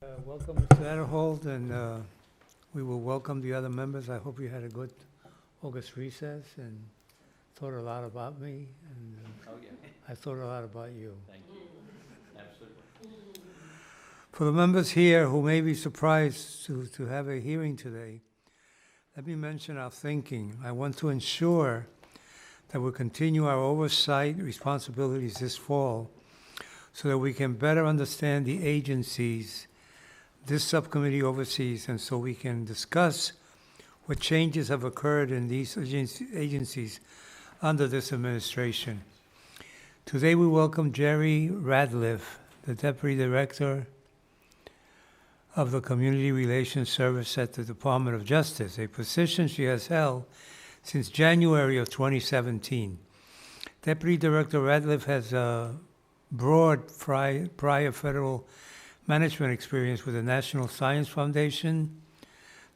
Welcome, Mr. Adderhold, and we will welcome the other members. I hope you had a good August recess and thought a lot about me, and Oh, yeah, I thought a lot about you. thank you. Absolutely. For the members here who may be surprised to have a hearing today, let me mention our thinking. I want to ensure that we continue our oversight responsibilities this fall so that we can better understand the agencies this subcommittee oversees, and so we can discuss what changes have occurred in these agencies under this administration. Today we welcome Jerry Radliff, the Deputy Director of the Community Relations Service at the Department of Justice, a position she has held since January of 2017. Deputy Director Radliff has a broad prior federal management experience with the National Science Foundation,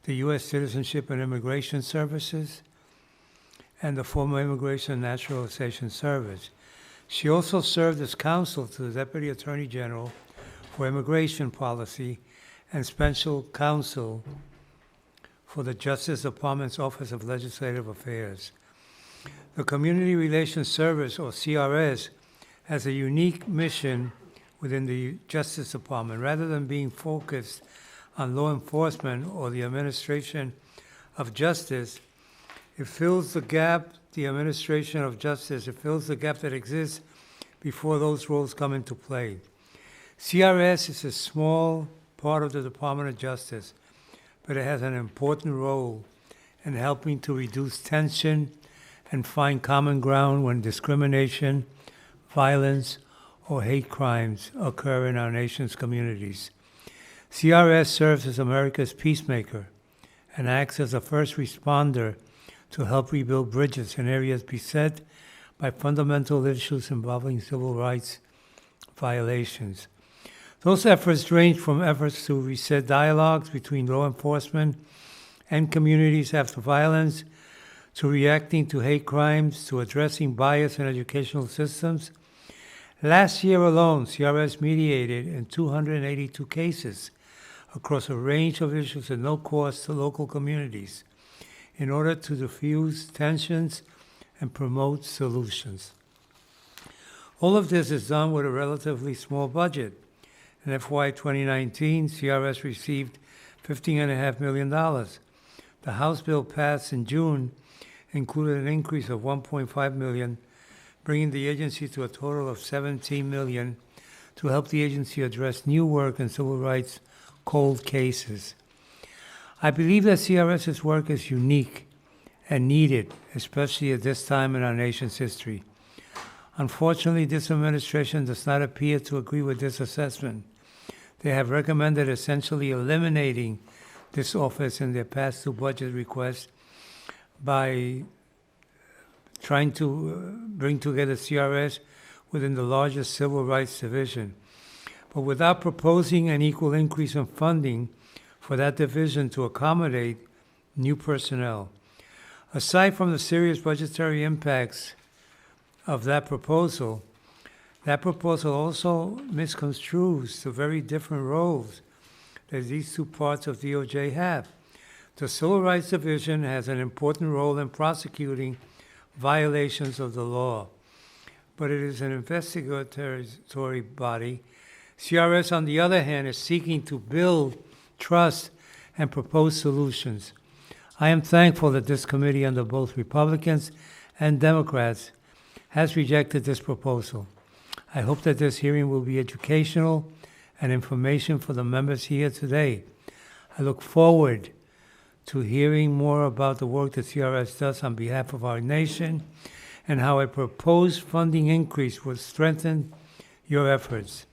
the U.S. Citizenship and Immigration Services, and the former Immigration and Naturalization Service. She also served as counsel to the Deputy Attorney General for Immigration Policy and special counsel for the Justice Department's Office of Legislative Affairs. The Community Relations Service, or CRS, has a unique mission within the Justice Department. Rather than being focused on law enforcement or the administration of justice, it fills the gap, the administration of justice, it fills the gap that exists before those roles come into play. CRS is a small part of the Department of Justice, but it has an important role in helping to reduce tension and find common ground when discrimination, violence, or hate crimes occur in our nation's communities. CRS serves as America's peacemaker and acts as a first responder to help rebuild bridges in areas beset by fundamental issues involving civil rights violations. Those efforts range from efforts to reset dialogues between law enforcement and communities after violence, to reacting to hate crimes, to addressing bias in educational systems. Last year alone, CRS mediated in 282 cases across a range of issues at no cost to local communities in order to diffuse tensions and promote solutions. All of this is done with a relatively small budget. In FY 2019, CRS received $15.5 million. The House bill passed in June included an increase of $1.5 million, bringing the agency to a total of $17 million to help the agency address new work in civil rights cold cases. I believe that CRS's work is unique and needed, especially at this time in our nation's history. Unfortunately, this administration does not appear to agree with this assessment. They have recommended essentially eliminating this office in their past two budget requests by trying to bring together CRS within the largest civil rights division, but without proposing an equal increase in funding for that division to accommodate new personnel. Aside from the serious budgetary impacts of that proposal also misconstrues the very different roles that these two parts of DOJ have. The Civil Rights Division has an important role in prosecuting violations of the law, but it is an investigatory body. CRS, on the other hand, is seeking to build trust and propose solutions. I am thankful that this committee, under both Republicans and Democrats, has rejected this proposal. I hope that this hearing will be educational and information for the members here today. I look forward to hearing more about the work that CRS does on behalf of our nation and how a proposed funding increase will strengthen your efforts.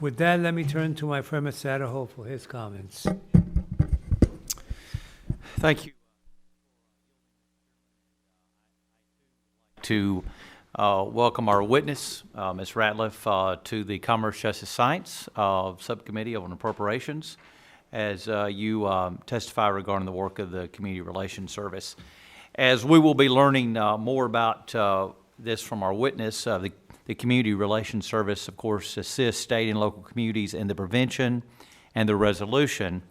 With that, let me turn to my friend Mr. Adderhold for his comments. Thank you. To welcome our witness, Ms. Ratliff, to the Commerce, Justice, Science Subcommittee on Appropriations as you testify regarding the work of the Community Relations Service. As we will be learning more about this from our witness, the Community Relations Service, of course, assists state and local communities in the prevention and the resolution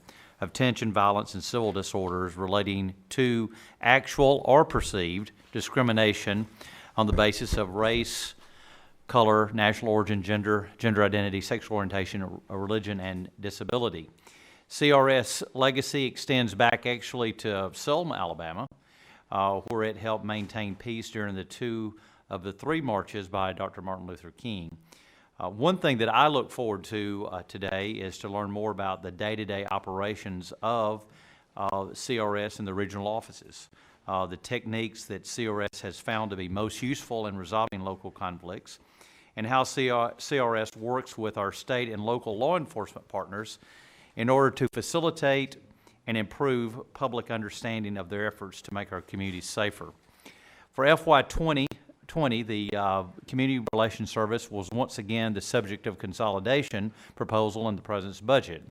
of tension, violence, and civil disorders relating to actual or perceived discrimination on the basis of race, color, national origin, gender identity, sexual orientation, religion, and disability. CRS legacy extends back actually to Selma, Alabama, where it helped maintain peace during the 2 of the 3 marches by Dr. Martin Luther King. One thing that I look forward to today is to learn more about the day-to-day operations of CRS and the regional offices, the techniques that CRS has found to be most useful in resolving local conflicts, and how CRS works with our state and local law enforcement partners in order to facilitate and improve public understanding of their efforts to make our communities safer. For FY 2020, the Community Relations Service was once again the subject of consolidation proposal in the President's budget.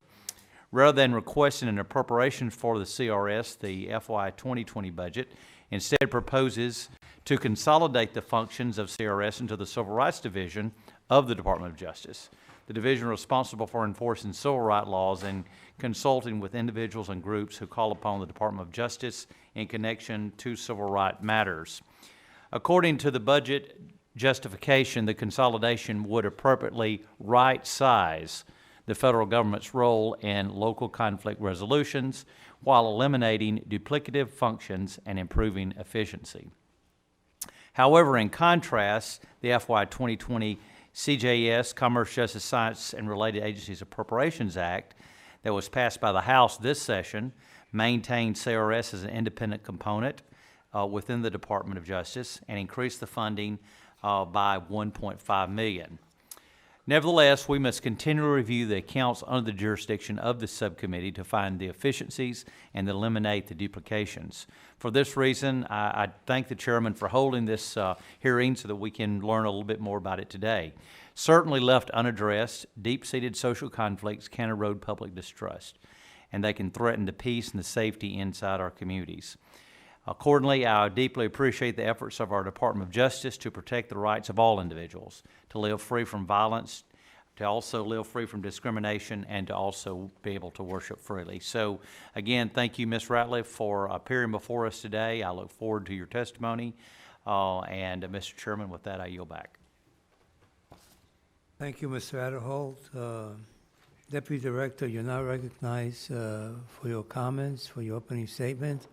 Rather than requesting an appropriation for the CRS, the FY 2020 budget instead proposes to consolidate the functions of CRS into the Civil Rights Division of the Department of Justice, the division responsible for enforcing civil rights laws and consulting with individuals and groups who call upon the Department of Justice in connection to civil rights matters. According to the budget justification, the consolidation would appropriately right-size the federal government's role in local conflict resolutions while eliminating duplicative functions and improving efficiency. However, in contrast, the FY 2020 CJS, Commerce, Justice, Science, and Related Agencies Appropriations Act that was passed by the House this session maintained CRS as an independent component within the Department of Justice and increased the funding by $1.5 million. Nevertheless, we must continue to review the accounts under the jurisdiction of the subcommittee to find the efficiencies and eliminate the duplications. For this reason, I thank the chairman for holding this hearing so that we can learn a little bit more about it today. Certainly left unaddressed, deep-seated social conflicts can erode public distrust, and they can threaten the peace and the safety inside our communities. Accordingly, I deeply appreciate the efforts of our Department of Justice to protect the rights of all individuals, to live free from violence, to also live free from discrimination, and to also be able to worship freely. So, again, thank you, Ms. Ratliff, for appearing before us today. I look forward to your testimony. And Mr. Chairman, with that, I yield back. Thank you, Mr. Adderholt. Deputy Director, you're now recognized for your comments, for your opening statement.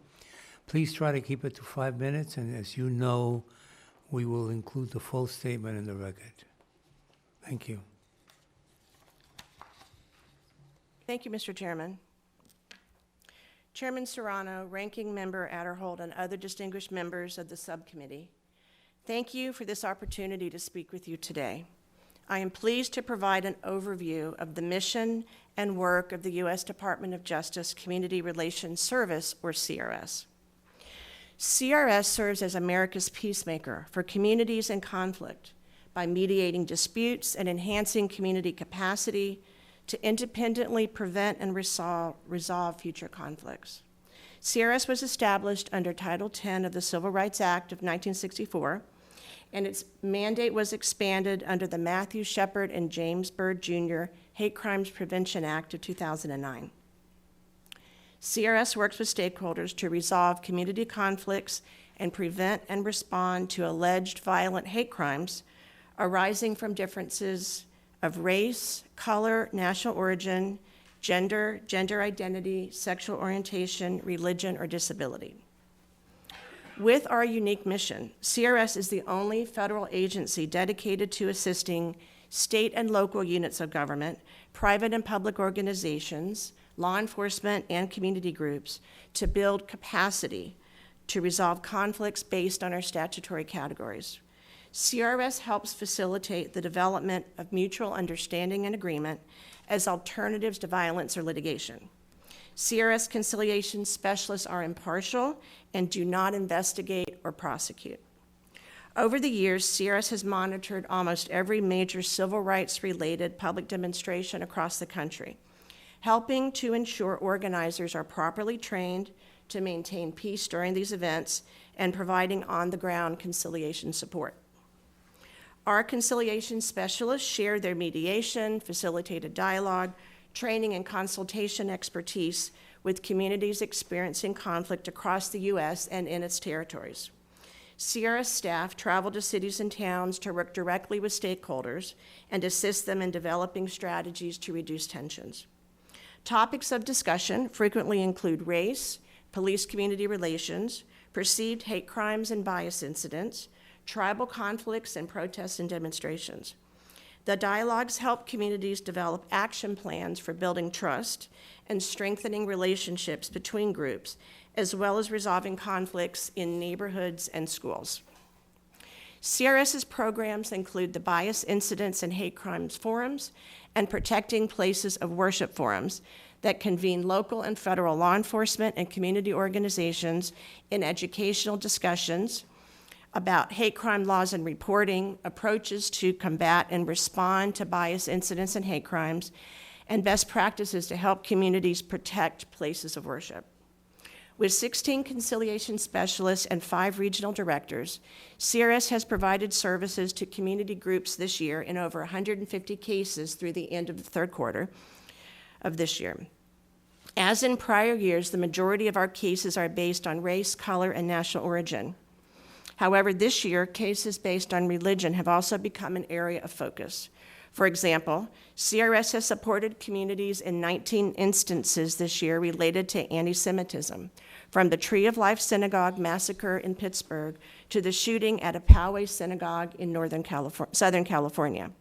Please try to keep it to 5 minutes, and as you know, we will include the full statement in the record. Thank you. Thank you, Mr. Chairman. Chairman Serrano, Ranking Member Adderholt, and other distinguished members of the subcommittee, thank you for this opportunity to speak with you today. I am pleased to provide an overview of the mission and work of the U.S. Department of Justice Community Relations Service, or CRS. CRS serves as America's peacemaker for communities in conflict by mediating disputes and enhancing community capacity to independently prevent and resolve future conflicts. CRS was established under Title X of the Civil Rights Act of 1964, and its mandate was expanded under the Matthew Shepard and James Byrd Jr. Hate Crimes Prevention Act of 2009. CRS works with stakeholders to resolve community conflicts and prevent and respond to alleged violent hate crimes arising from differences of race, color, national origin, gender identity, sexual orientation, religion, or disability. With our unique mission, CRS is the only federal agency dedicated to assisting state and local units of government, private and public organizations, law enforcement, and community groups to build capacity to resolve conflicts based on our statutory categories. CRS helps facilitate the development of mutual understanding and agreement as alternatives to violence or litigation. CRS conciliation specialists are impartial and do not investigate or prosecute. Over the years, CRS has monitored almost every major civil rights-related public demonstration across the country, helping to ensure organizers are properly trained to maintain peace during these events and providing on-the-ground conciliation support. Our conciliation specialists share their mediation, facilitated dialogue, training and consultation expertise with communities experiencing conflict across the U.S. and in its territories. CRS staff travel to cities and towns to work directly with stakeholders and assist them in developing strategies to reduce tensions. Topics of discussion frequently include race, police-community relations, perceived hate crimes and bias incidents, tribal conflicts, and protests and demonstrations. The dialogues help communities develop action plans for building trust and strengthening relationships between groups, as well as resolving conflicts in neighborhoods and schools. CRS's programs include the Bias Incidents and Hate Crimes Forums and Protecting Places of Worship Forums that convene local and federal law enforcement and community organizations in educational discussions about hate crime laws and reporting, approaches to combat and respond to bias incidents and hate crimes, and best practices to help communities protect places of worship. With 16 conciliation specialists and 5 regional directors, CRS has provided services to community groups this year in over 150 cases through the end of the third quarter of this year. As in prior years, the majority of our cases are based on race, color, and national origin. However, this year, cases based on religion have also become an area of focus. For example, CRS has supported communities in 19 instances this year related to anti-Semitism, from the Tree of Life Synagogue massacre in Pittsburgh to the shooting at a Poway synagogue in Southern California.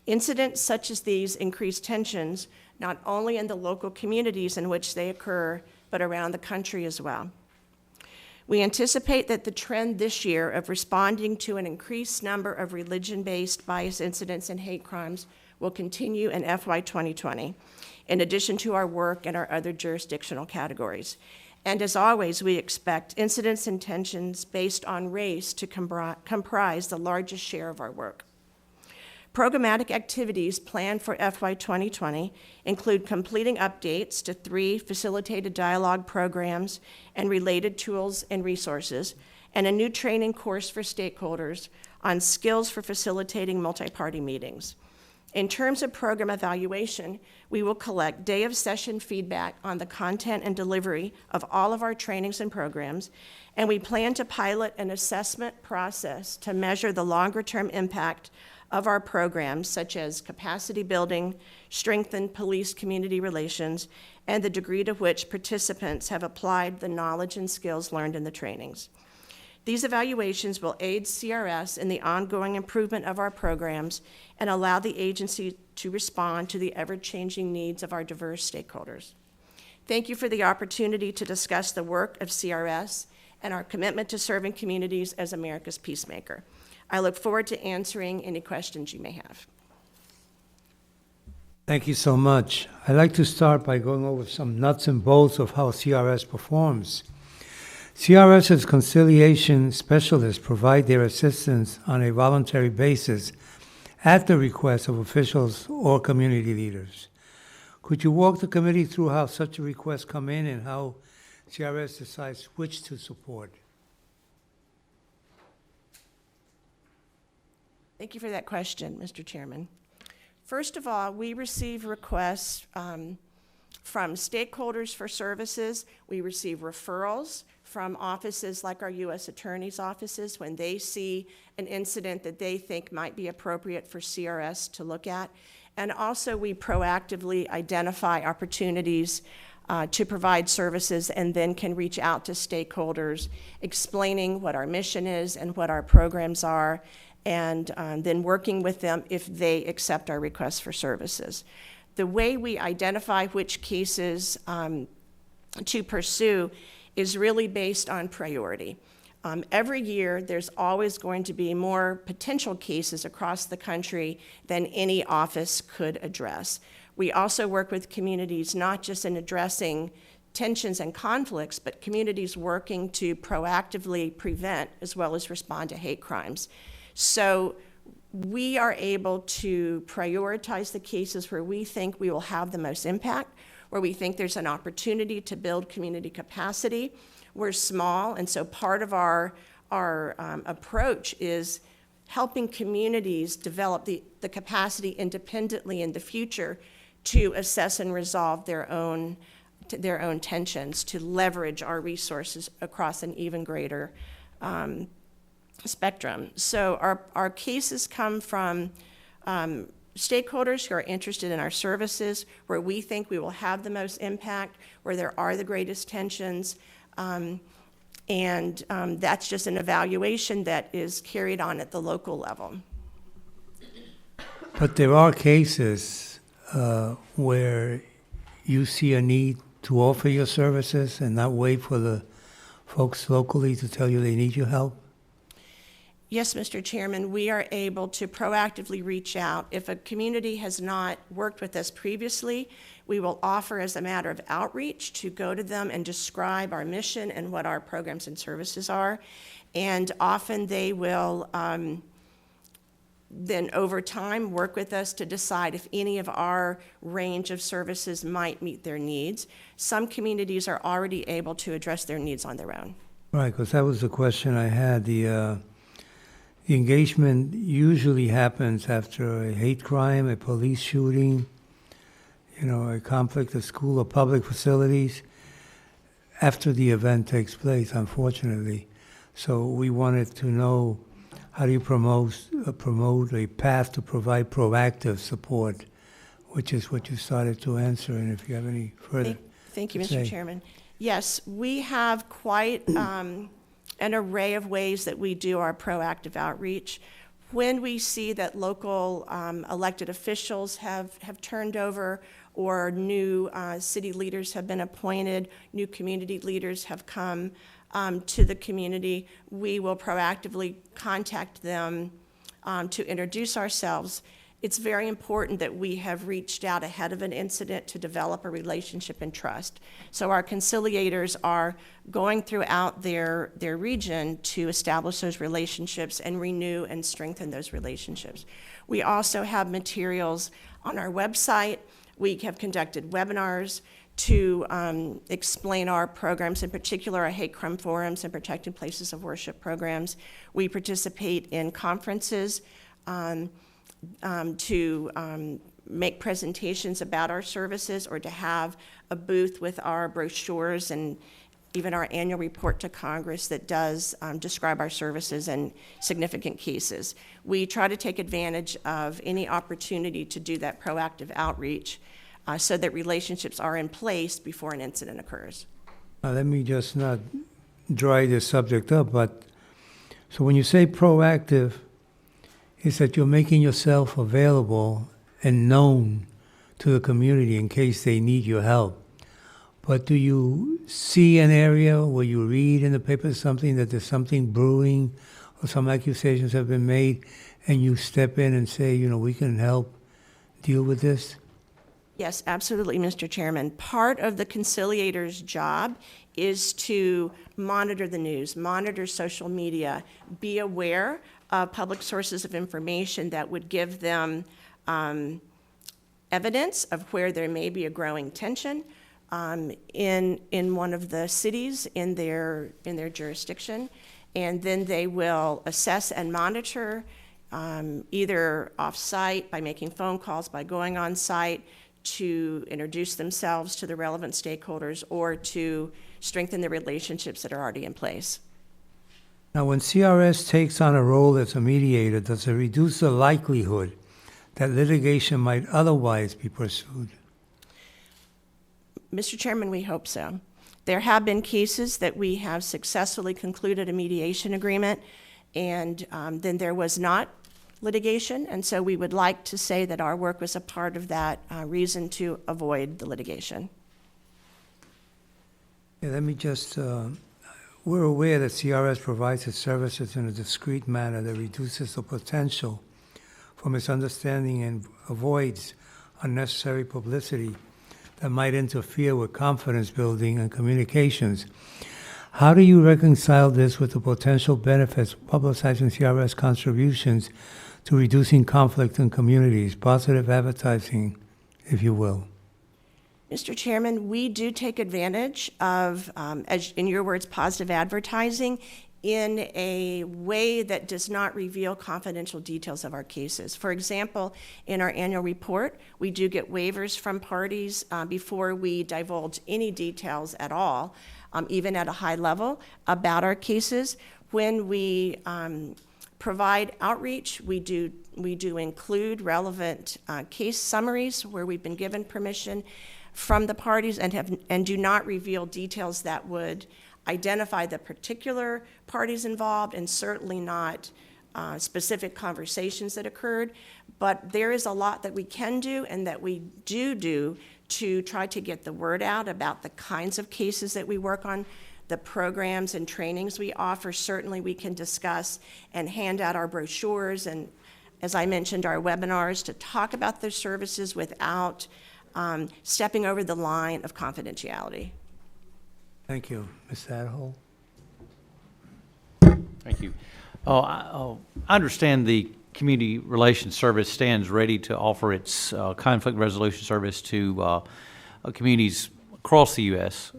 Incidents such as these increase tensions not only in the local communities in which they occur, but around the country as well. We anticipate that the trend this year of responding to an increased number of religion-based bias incidents and hate crimes will continue in FY 2020, in addition to our work in our other jurisdictional categories. And as always, we expect incidents and tensions based on race to comprise the largest share of our work. Programmatic activities planned for FY 2020 include completing updates to 3 facilitated dialogue programs and related tools and resources, and a new training course for stakeholders on skills for facilitating multi-party meetings. In terms of program evaluation, we will collect day-of-session feedback on the content and delivery of all of our trainings and programs, and we plan to pilot an assessment process to measure the longer-term impact of our programs, such as capacity building, strengthened police-community relations, and the degree to which participants have applied the knowledge and skills learned in the trainings. These evaluations will aid CRS in the ongoing improvement of our programs and allow the agency to respond to the ever-changing needs of our diverse stakeholders. Thank you for the opportunity to discuss the work of CRS and our commitment to serving communities as America's peacemaker. I look forward to answering any questions you may have. Thank you so much. I'd like to start by going over some nuts and bolts of how CRS performs. CRS's conciliation specialists provide their assistance on a voluntary basis at the request of officials or community leaders. Could you walk the committee through how such requests come in and how CRS decides which to support? Thank you for that question, Mr. Chairman. First of all, we receive requests from stakeholders for services. We receive referrals from offices like our U.S. Attorney's offices when they see an incident that they think might be appropriate for CRS to look at. And also, we proactively identify opportunities to provide services and then can reach out to stakeholders explaining what our mission is and what our programs are, and then working with them if they accept our requests for services. The way we identify which cases to pursue is really based on priority. Every year, there's always going to be more potential cases across the country than any office could address. We also work with communities not just in addressing tensions and conflicts, but communities working to proactively prevent as well as respond to hate crimes. So we are able to prioritize the cases where we think we will have the most impact, where we think there's an opportunity to build community capacity. We're small, and so part of our approach is helping communities develop the capacity independently in the future to assess and resolve their own tensions, to leverage our resources across an even greater spectrum. So our cases come from stakeholders who are interested in our services, where we think we will have the most impact, where there are the greatest tensions, and that's just an evaluation that is carried on at the local level. But there are cases where you see a need to offer your services and not wait for the folks locally to tell you they need your help? Yes, Mr. Chairman, we are able to proactively reach out. If a community has not worked with us previously, we will offer as a matter of outreach to go to them and describe our mission and what our programs and services are. And often they will then over time work with us to decide if any of our range of services might meet their needs. Some communities are already able to address their needs on their own. Right, because that was the question I had. The engagement usually happens after a hate crime, a police shooting, a conflict at school or public facilities, after the event takes place, unfortunately. So we wanted to know, how do you promote a path to provide proactive support, which is what you started to answer, and if you have any further. Thank you, to Mr. say. Chairman. Yes, we have quite an array of ways that we do our proactive outreach. When we see that local elected officials have turned over, or new city leaders have been appointed, new community leaders have come to the community, we will proactively contact them to introduce ourselves. It's very important that we have reached out ahead of an incident to develop a relationship and trust. So our conciliators are going throughout their region to establish those relationships and renew and strengthen those relationships. We also have materials on our website. We have conducted webinars to explain our programs, in particular our hate crime forums and protected places of worship programs. We participate in conferences to make presentations about our services, or to have a booth with our brochures and even our annual report to Congress that does describe our services and significant cases. We try to take advantage of any opportunity to do that proactive outreach so that relationships are in place before an incident occurs. Let me just not dry this subject up, but so when you say proactive, is that you're making yourself available and known to the community in case they need your help. But do you see an area where you read in the paper something that there's something brewing, or some accusations have been made, and you step in and say, we can help deal with this? Yes, absolutely, Mr. Chairman. Part of the conciliator's job is to monitor the news, monitor social media, be aware of public sources of information that would give them evidence of where there may be a growing tension in one of the cities in their jurisdiction. And then they will assess and monitor either off-site, by making phone calls, by going on-site to introduce themselves to the relevant stakeholders, or to strengthen the relationships that are already in place. Now, when CRS takes on a role as a mediator, does it reduce the likelihood that litigation might otherwise be pursued? Mr. Chairman, we hope so. There have been cases that we have successfully concluded a mediation agreement, and then there was not litigation, and so we would like to say that our work was a part of that reason to avoid the litigation. Yeah, let me just, we're aware that CRS provides its services in a discreet manner that reduces the potential for misunderstanding and avoids unnecessary publicity that might interfere with confidence building and communications. How do you reconcile this with the potential benefits of publicizing CRS contributions to reducing conflict in communities, positive advertising, if you will? Mr. Chairman, we do take advantage of, as in your words, positive advertising in a way that does not reveal confidential details of our cases. For example, in our annual report, we do get waivers from parties before we divulge any details at all, even at a high level, about our cases. When we provide outreach, we do include relevant case summaries where we've been given permission from the parties and do not reveal details that would identify the particular parties involved, and certainly not specific conversations that occurred. But there is a lot that we can do and that we do to try to get the word out about the kinds of cases that we work on, the programs and trainings we offer. Certainly we can discuss and hand out our brochures and, as I mentioned, our webinars to talk about their services without stepping over the line of confidentiality. Thank you. Ms. Adderhold? Thank you. I understand the Community Relations Service stands ready to offer its conflict resolution service to communities across the U.S.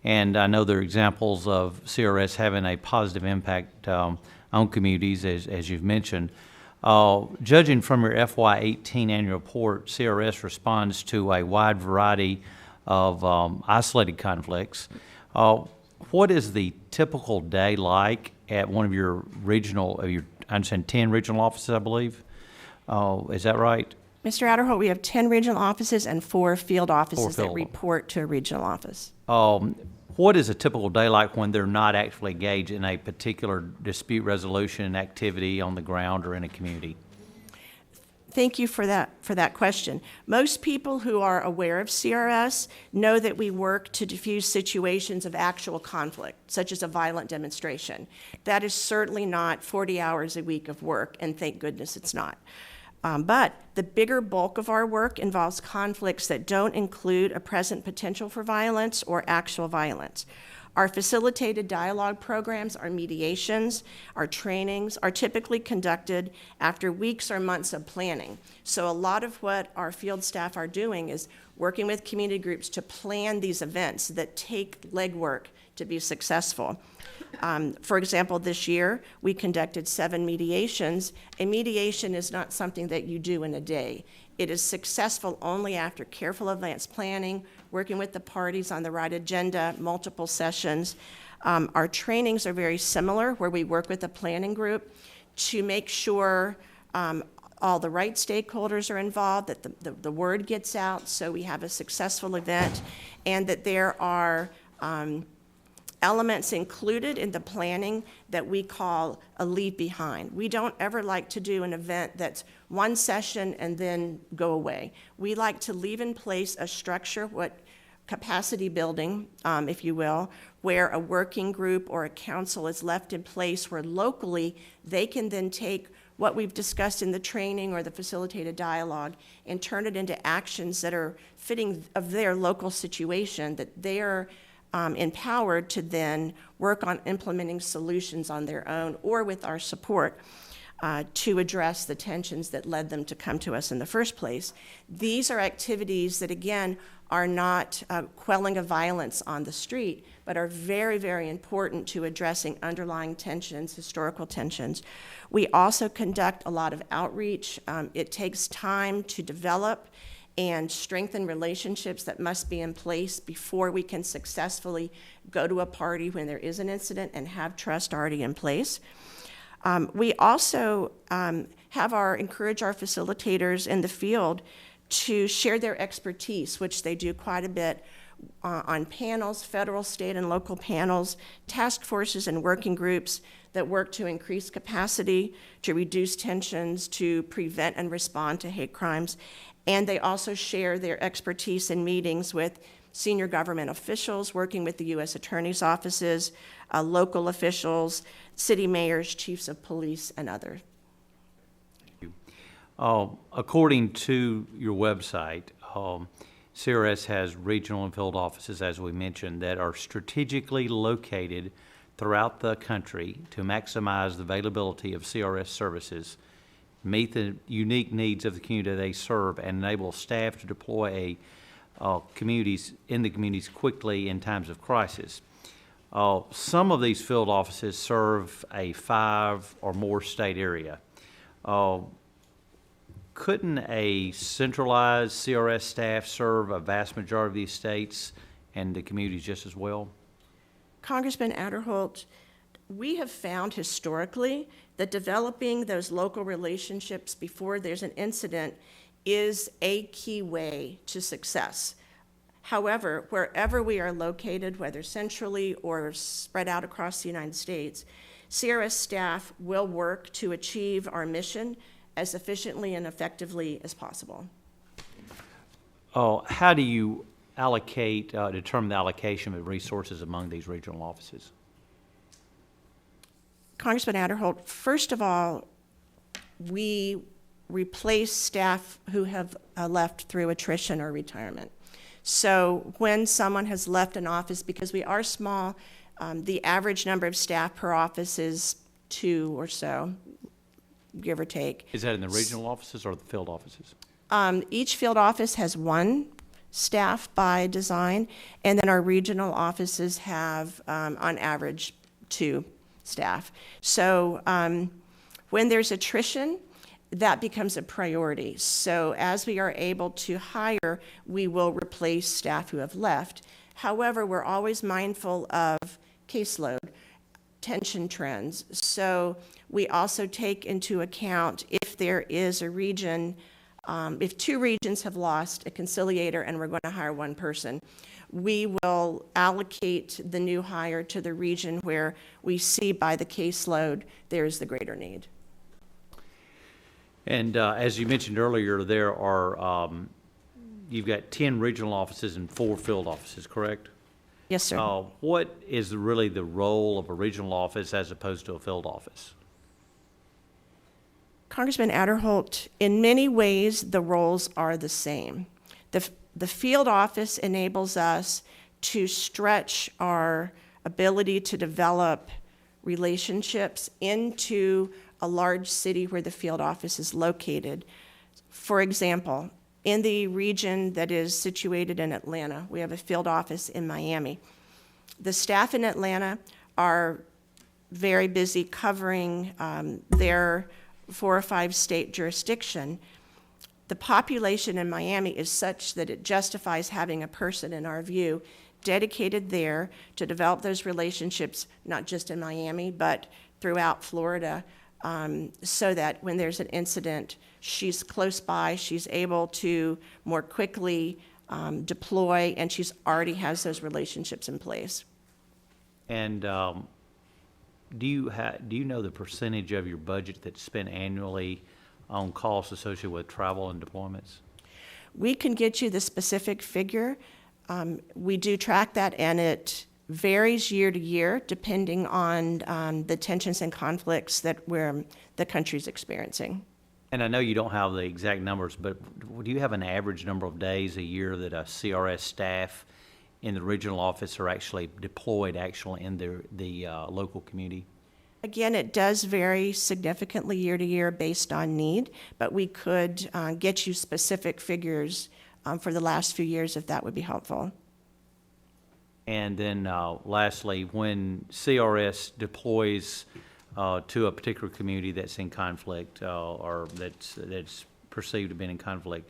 And I know there are examples of CRS having a positive impact on communities, as you've mentioned. Judging from your FY18 annual report, CRS responds to a wide variety of isolated conflicts. What is the typical day like at one of your regional, I understand 10 regional offices, I believe? Is that right? Mr. Adderholt, we have 10 regional offices and 4 field offices that field. report to a regional office. What is a typical day like when they're not actually engaged in a particular dispute resolution activity on the ground or in a community? Thank you for that question. Most people who are aware of CRS know that we work to diffuse situations of actual conflict, such as a violent demonstration. That is certainly not 40 hours a week of work, and thank goodness it's not. But the bigger bulk of our work involves conflicts that don't include a present potential for violence or actual violence. Our facilitated dialogue programs, our mediations, our trainings are typically conducted after weeks or months of planning. So a lot of what our field staff are doing is working with community groups to plan these events that take legwork to be successful. For example, this year, we conducted 7 mediations. A mediation is not something that you do in a day. It is successful only after careful advance planning, working with the parties on the right agenda, multiple sessions. Our trainings are very similar, where we work with a planning group to make sure all the right stakeholders are involved, that the word gets out so we have a successful event, and that there are elements included in the planning that we call a leave behind. We don't ever like to do an event that's one session and then go away. We like to leave in place a structure, what capacity building, if you will, where a working group or a council is left in place where locally they can then take what we've discussed in the training or the facilitated dialogue and turn it into actions that are fitting of their local situation, that they are empowered to then work on implementing solutions on their own or with our support to address the tensions that led them to come to us in the first place. These are activities that, again, are not quelling of violence on the street, but are very, very important to addressing underlying tensions, historical tensions. We also conduct a lot of outreach. It takes time to develop and strengthen relationships that must be in place before we can successfully go to a party when there is an incident and have trust already in place. We also encourage our facilitators in the field to share their expertise, which they do quite a bit on panels, federal, state, and local panels, task forces and working groups that work to increase capacity, to reduce tensions, to prevent and respond to hate crimes. And they also share their expertise in meetings with senior government officials, working with the U.S. attorney's offices, local officials, city mayors, chiefs of police, and others. According to your website, CRS has regional and field offices, as we mentioned, that are strategically located throughout the country to maximize the availability of CRS services, meet the unique needs of the community they serve, and enable staff to deploy communities quickly in times of crisis. Some of these field offices serve a 5 or more state area. Couldn't a centralized CRS staff serve a vast majority of these states and the communities just as well? Congressman Adderholt, we have found historically that developing those local relationships before there's an incident is a key way to success. However, wherever we are located, whether centrally or spread out across the United States, CRS staff will work to achieve our mission as efficiently and effectively as possible. How do you allocate, determine the allocation of resources among these regional offices? Congressman Adderholt, first of all, we replace staff who have left through attrition or retirement. So when someone has left an office, because we are small, the average number of staff per office is 2 or so, give or take. Is that in the regional offices or the field offices? Each field office has 1 staff by design, and then our regional offices have, on average, 2 staff. So when there's attrition, that becomes a priority. So as we are able to hire, we will replace staff who have left. However, we're always mindful of caseload, tension trends. So we also take into account if there is a region, if 2 regions have lost a conciliator and we're going to hire 1 person, we will allocate the new hire to the region where we see by the caseload there's the greater need. And as you mentioned earlier, there are, you've got 10 regional offices and 4 field offices, correct? Yes, sir. What is really the role of a regional office as opposed to a field office? Congressman Adderholt, in many ways, the roles are the same. The field office enables us to stretch our ability to develop relationships into a large city where the field office is located. For example, in the region that is situated in Atlanta, we have a field office in Miami. The staff in Atlanta are very busy covering their 4 or 5 state jurisdiction. The population in Miami is such that it justifies having a person, in our view, dedicated there to develop those relationships, not just in Miami, but throughout Florida, so that when there's an incident, she's close by, she's able to more quickly deploy, and she's already has those relationships in place. And do you know the percentage of your budget that's spent annually on costs associated with travel and deployments? We can get you the specific figure. We do track that, and it varies year to year depending on the tensions and conflicts that the country's experiencing. And I know you don't have the exact numbers, but do you have an average number of days a year that a CRS staff in the regional office are actually deployed in the local community? Again, it does vary significantly year to year based on need, but we could get you specific figures for the last few years if that would be helpful. And then lastly, when CRS deploys to a particular community that's in conflict or that's perceived to be in conflict,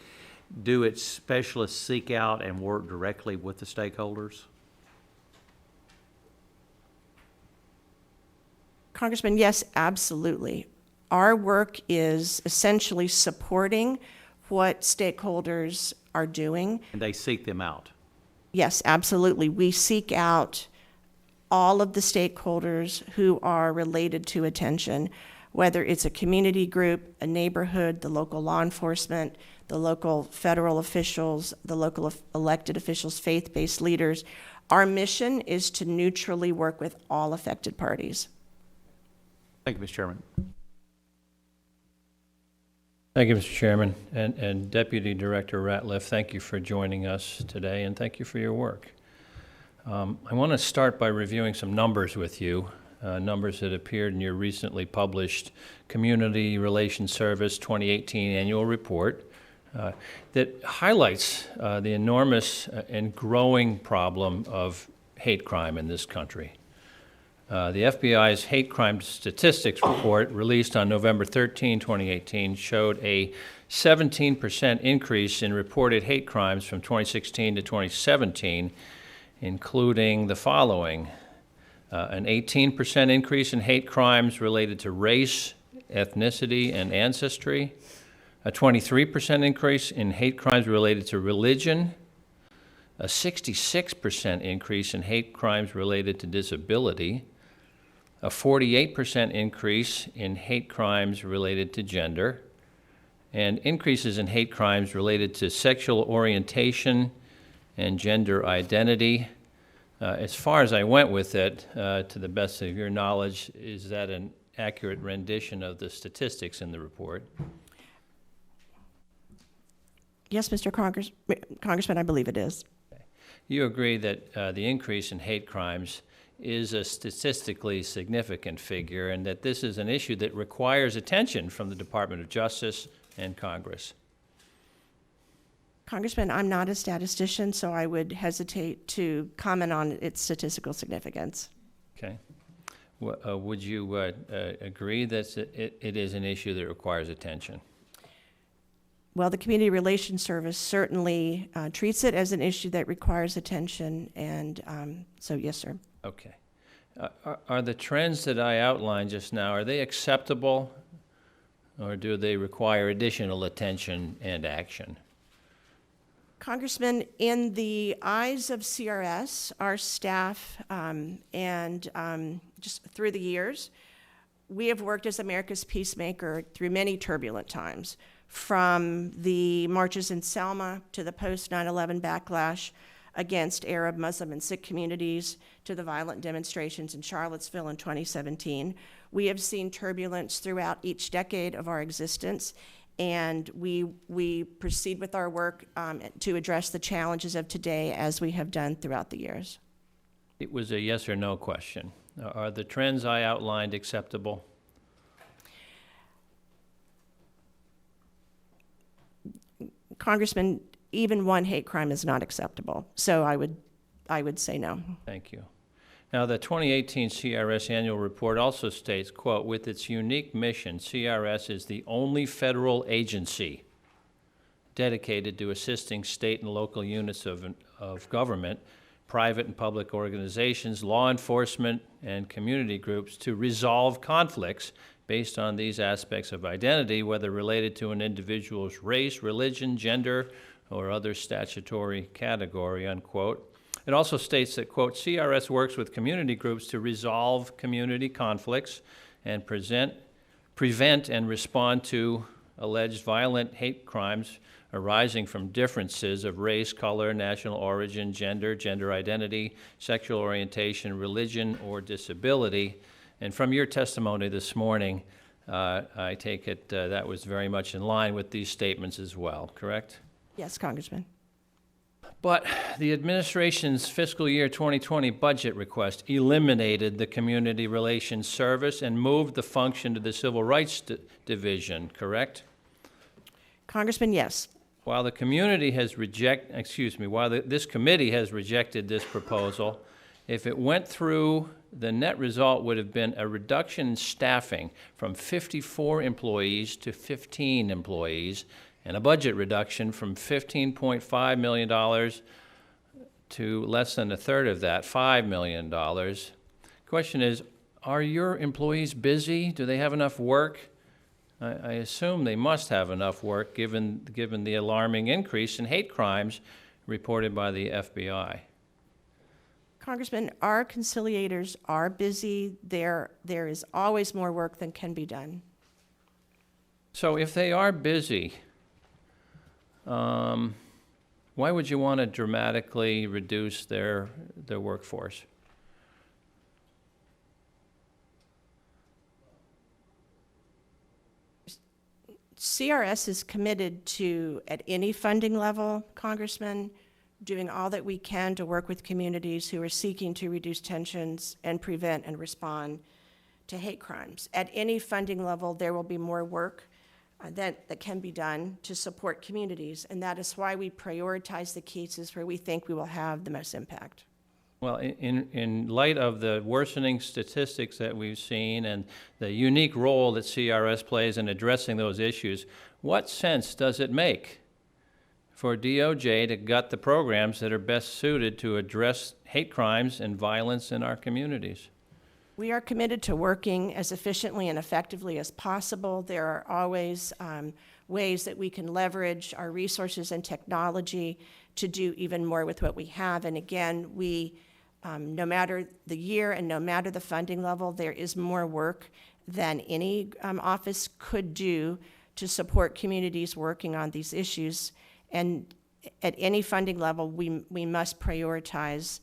do its specialists seek out and work directly with the stakeholders? Congressman, yes, absolutely. Our work is essentially supporting what stakeholders are doing. And they seek them out? Yes, absolutely. We seek out all of the stakeholders who are related to attention, whether it's a community group, a neighborhood, the local law enforcement, the local federal officials, the local elected officials, faith-based leaders. Our mission is to neutrally work with all affected parties. Thank you, Mr. Chairman. Thank you, Mr. Chairman. And Deputy Director Ratliff, thank you for joining us today, and thank you for your work. I want to start by reviewing some numbers with you, numbers that appeared in your recently published Community Relations Service 2018 Annual Report that highlights the enormous and growing problem of hate crime in this country. The FBI's hate crime statistics report, released on November 13, 2018, showed a 17% increase in reported hate crimes from 2016 to 2017, including the following: an 18% increase in hate crimes related to race, ethnicity, and ancestry, a 23% increase in hate crimes related to religion, a 66% increase in hate crimes related to disability, a 48% increase in hate crimes related to gender, and increases in hate crimes related to sexual orientation and gender identity. As far as I went with it, to the best of your knowledge, is that an accurate rendition of the statistics in the report? Yes, Mr. Congressman, I believe it is. You agree that the increase in hate crimes is a statistically significant figure, and that this is an issue that requires attention from the Department of Justice and Congress? Congressman, I'm not a statistician, so I would hesitate to comment on its statistical significance. Okay. Would you agree that it is an issue that requires attention? Well, the Community Relations Service certainly treats it as an issue that requires attention, and so yes, sir. Okay. Are the trends that I outlined just now, are they acceptable, or do they require additional attention and action? Congressman, in the eyes of CRS, our staff, and just through the years, we have worked as America's peacemaker through many turbulent times, from the marches in Selma to the post-9/11 backlash against Arab, Muslim, and Sikh communities to the violent demonstrations in Charlottesville in 2017. We have seen turbulence throughout each decade of our existence, and we proceed with our work to address the challenges of today as we have done throughout the years. It was a yes or no question. Are the trends I outlined acceptable? Congressman, even one hate crime is not acceptable, so I would say no. Thank you. Now, the 2018 CRS annual report also states, quote, "With its unique mission, CRS is the only federal agency dedicated to assisting state and local units of government, private and public organizations, law enforcement, and community groups to resolve conflicts based on these aspects of identity, whether related to an individual's race, religion, gender, or other statutory category," unquote. It also states that, quote, "CRS works with community groups to resolve community conflicts and prevent and respond to alleged violent hate crimes arising from differences of race, color, national origin, gender identity, sexual orientation, religion, or disability." And from your testimony this morning, I take it that was very much in line with these statements as well, correct? Yes, Congressman. But the administration's fiscal year 2020 budget request eliminated the Community Relations Service and moved the function to the Civil Rights Division, correct? Congressman, yes. While this committee has rejected this proposal, if it went through, the net result would have been a reduction in staffing from 54 employees to 15 employees, and a budget reduction from $15.5 million to less than a third of that, $5 million. Question is, are your employees busy? Do they have enough work? I assume they must have enough work given the alarming increase in hate crimes reported by the FBI. Congressman, our conciliators are busy. There is always more work than can be done. So if they are busy, why would you want to dramatically reduce their workforce? CRS is committed to, at any funding level, Congressman, doing all that we can to work with communities who are seeking to reduce tensions and prevent and respond to hate crimes. At any funding level, there will be more work that can be done to support communities, and that is why we prioritize the cases where we think we will have the most impact. Well, in light of the worsening statistics that we've seen and the unique role that CRS plays in addressing those issues, what sense does it make for DOJ to gut the programs that are best suited to address hate crimes and violence in our communities? We are committed to working as efficiently and effectively as possible. There are always ways that we can leverage our resources and technology to do even more with what we have. And again, no matter the year and no matter the funding level, there is more work than any office could do to support communities working on these issues. And at any funding level, we must prioritize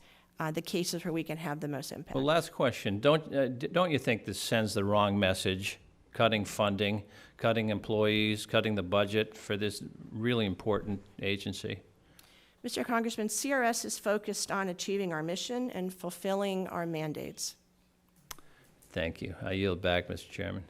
the cases where we can have the most impact. Well, last question. Don't you think this sends the wrong message, cutting funding, cutting employees, cutting the budget for this really important agency? Mr. Congressman, CRS is focused on achieving our mission and fulfilling our mandates. Thank you. I yield back, Mr. Chairman.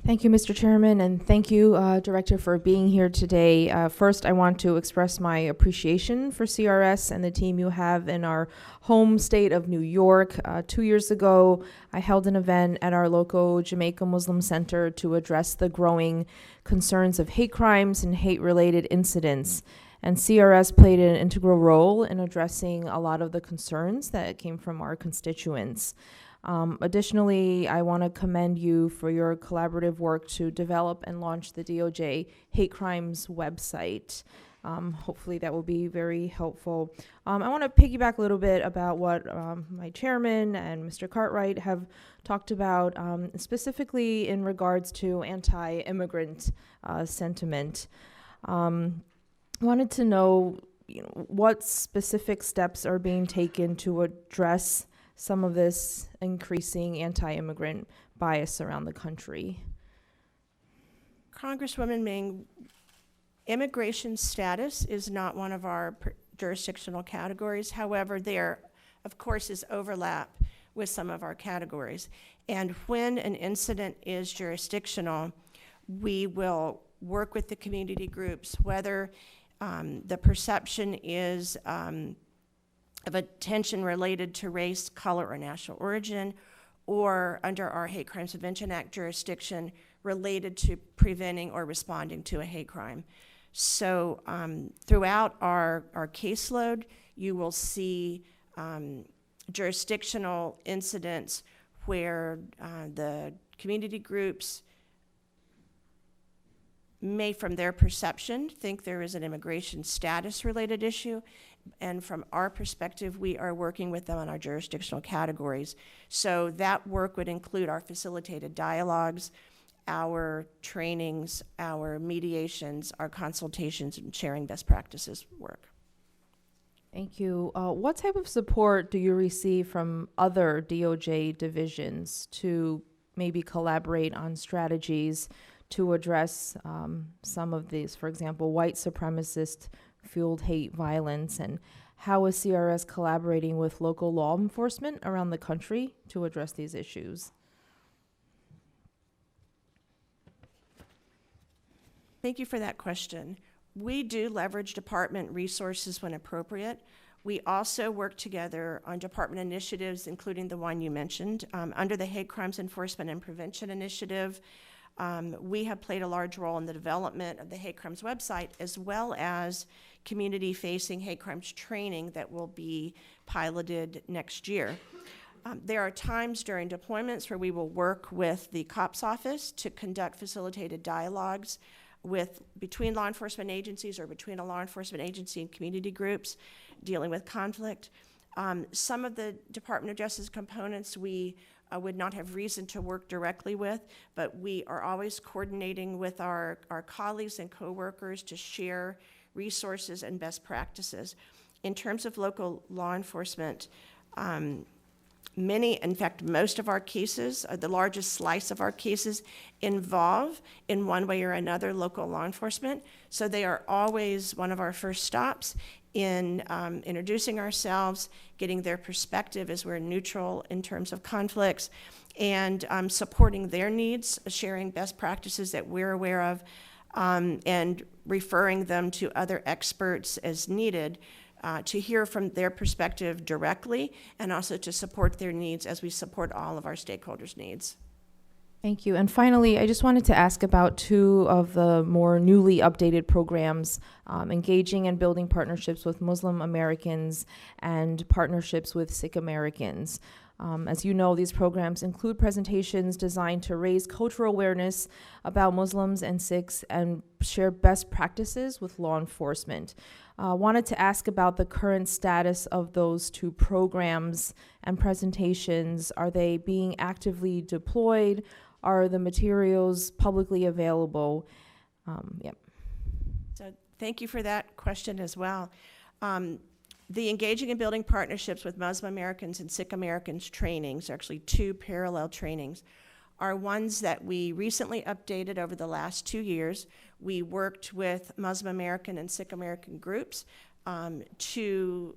Thank you, Mr. Chairman, and thank you, Director, for being here today. First, I want to express my appreciation for CRS and the team you have in our home state of New York. 2 years ago, I held an event at our local Jamaica Muslim Center to address the growing concerns of hate crimes and hate-related incidents. And CRS played an integral role in addressing a lot of the concerns that came from our constituents. Additionally, I want to commend you for your collaborative work to develop and launch the DOJ hate crimes website. Hopefully that will be very helpful. I want to piggyback a little bit about what my chairman and Mr. Cartwright have talked about, specifically in regards to anti-immigrant sentiment. Wanted to know, what specific steps are being taken to address some of this increasing anti-immigrant bias around the country. Congresswoman Ming, immigration status is not one of our jurisdictional categories. However, there, of course, is overlap with some of our categories. And when an incident is jurisdictional, we will work with the community groups, whether the perception is of a tension related to race, color, or national origin, or under our Hate Crimes Prevention Act jurisdiction related to preventing or responding to a hate crime. So throughout our caseload, you will see jurisdictional incidents where the community groups may, from their perception, think there is an immigration status related issue. And from our perspective, we are working with them on our jurisdictional categories. So that work would include our facilitated dialogues, our trainings, our mediations, our consultations, and sharing best practices work. Thank you. What type of support do you receive from other DOJ divisions to maybe collaborate on strategies to address some of these, for example, white supremacist fueled hate violence, and how is CRS collaborating with local law enforcement around the country to address these issues? Thank you for that question. We do leverage department resources when appropriate. We also work together on department initiatives, including the one you mentioned. Under the Hate Crimes Enforcement and Prevention Initiative, we have played a large role in the development of the Hate Crimes website, as well as community-facing hate crimes training that will be piloted next year. There are times during deployments where we will work with the COPS office to conduct facilitated dialogues between law enforcement agencies or between a law enforcement agency and community groups dealing with conflict. Some of the Department of Justice components we would not have reason to work directly with, but we are always coordinating with our colleagues and coworkers to share resources and best practices. In terms of local law enforcement, in fact, most of our cases, the largest slice of our cases, involve, in one way or another, local law enforcement. So they are always one of our first stops in introducing ourselves, getting their perspective as we're neutral in terms of conflicts, and supporting their needs, sharing best practices that we're aware of. and referring them to other experts as needed to hear from their perspective directly, and also to support their needs as we support all of our stakeholders' needs. Thank you. And finally, I just wanted to ask about two of the more newly updated programs, engaging and building partnerships with Muslim Americans and partnerships with Sikh Americans. As you know, these programs include presentations designed to raise cultural awareness about Muslims and Sikhs and share best practices with law enforcement. Wanted to ask about the current status of those two programs and presentations. Are they being actively deployed? Are the materials publicly available? Yep. So thank you for that question as well. The Engaging and Building Partnerships with Muslim Americans and Sikh Americans trainings, actually two parallel trainings, are ones that we recently updated over the last 2 years. We worked with Muslim American and Sikh American groups to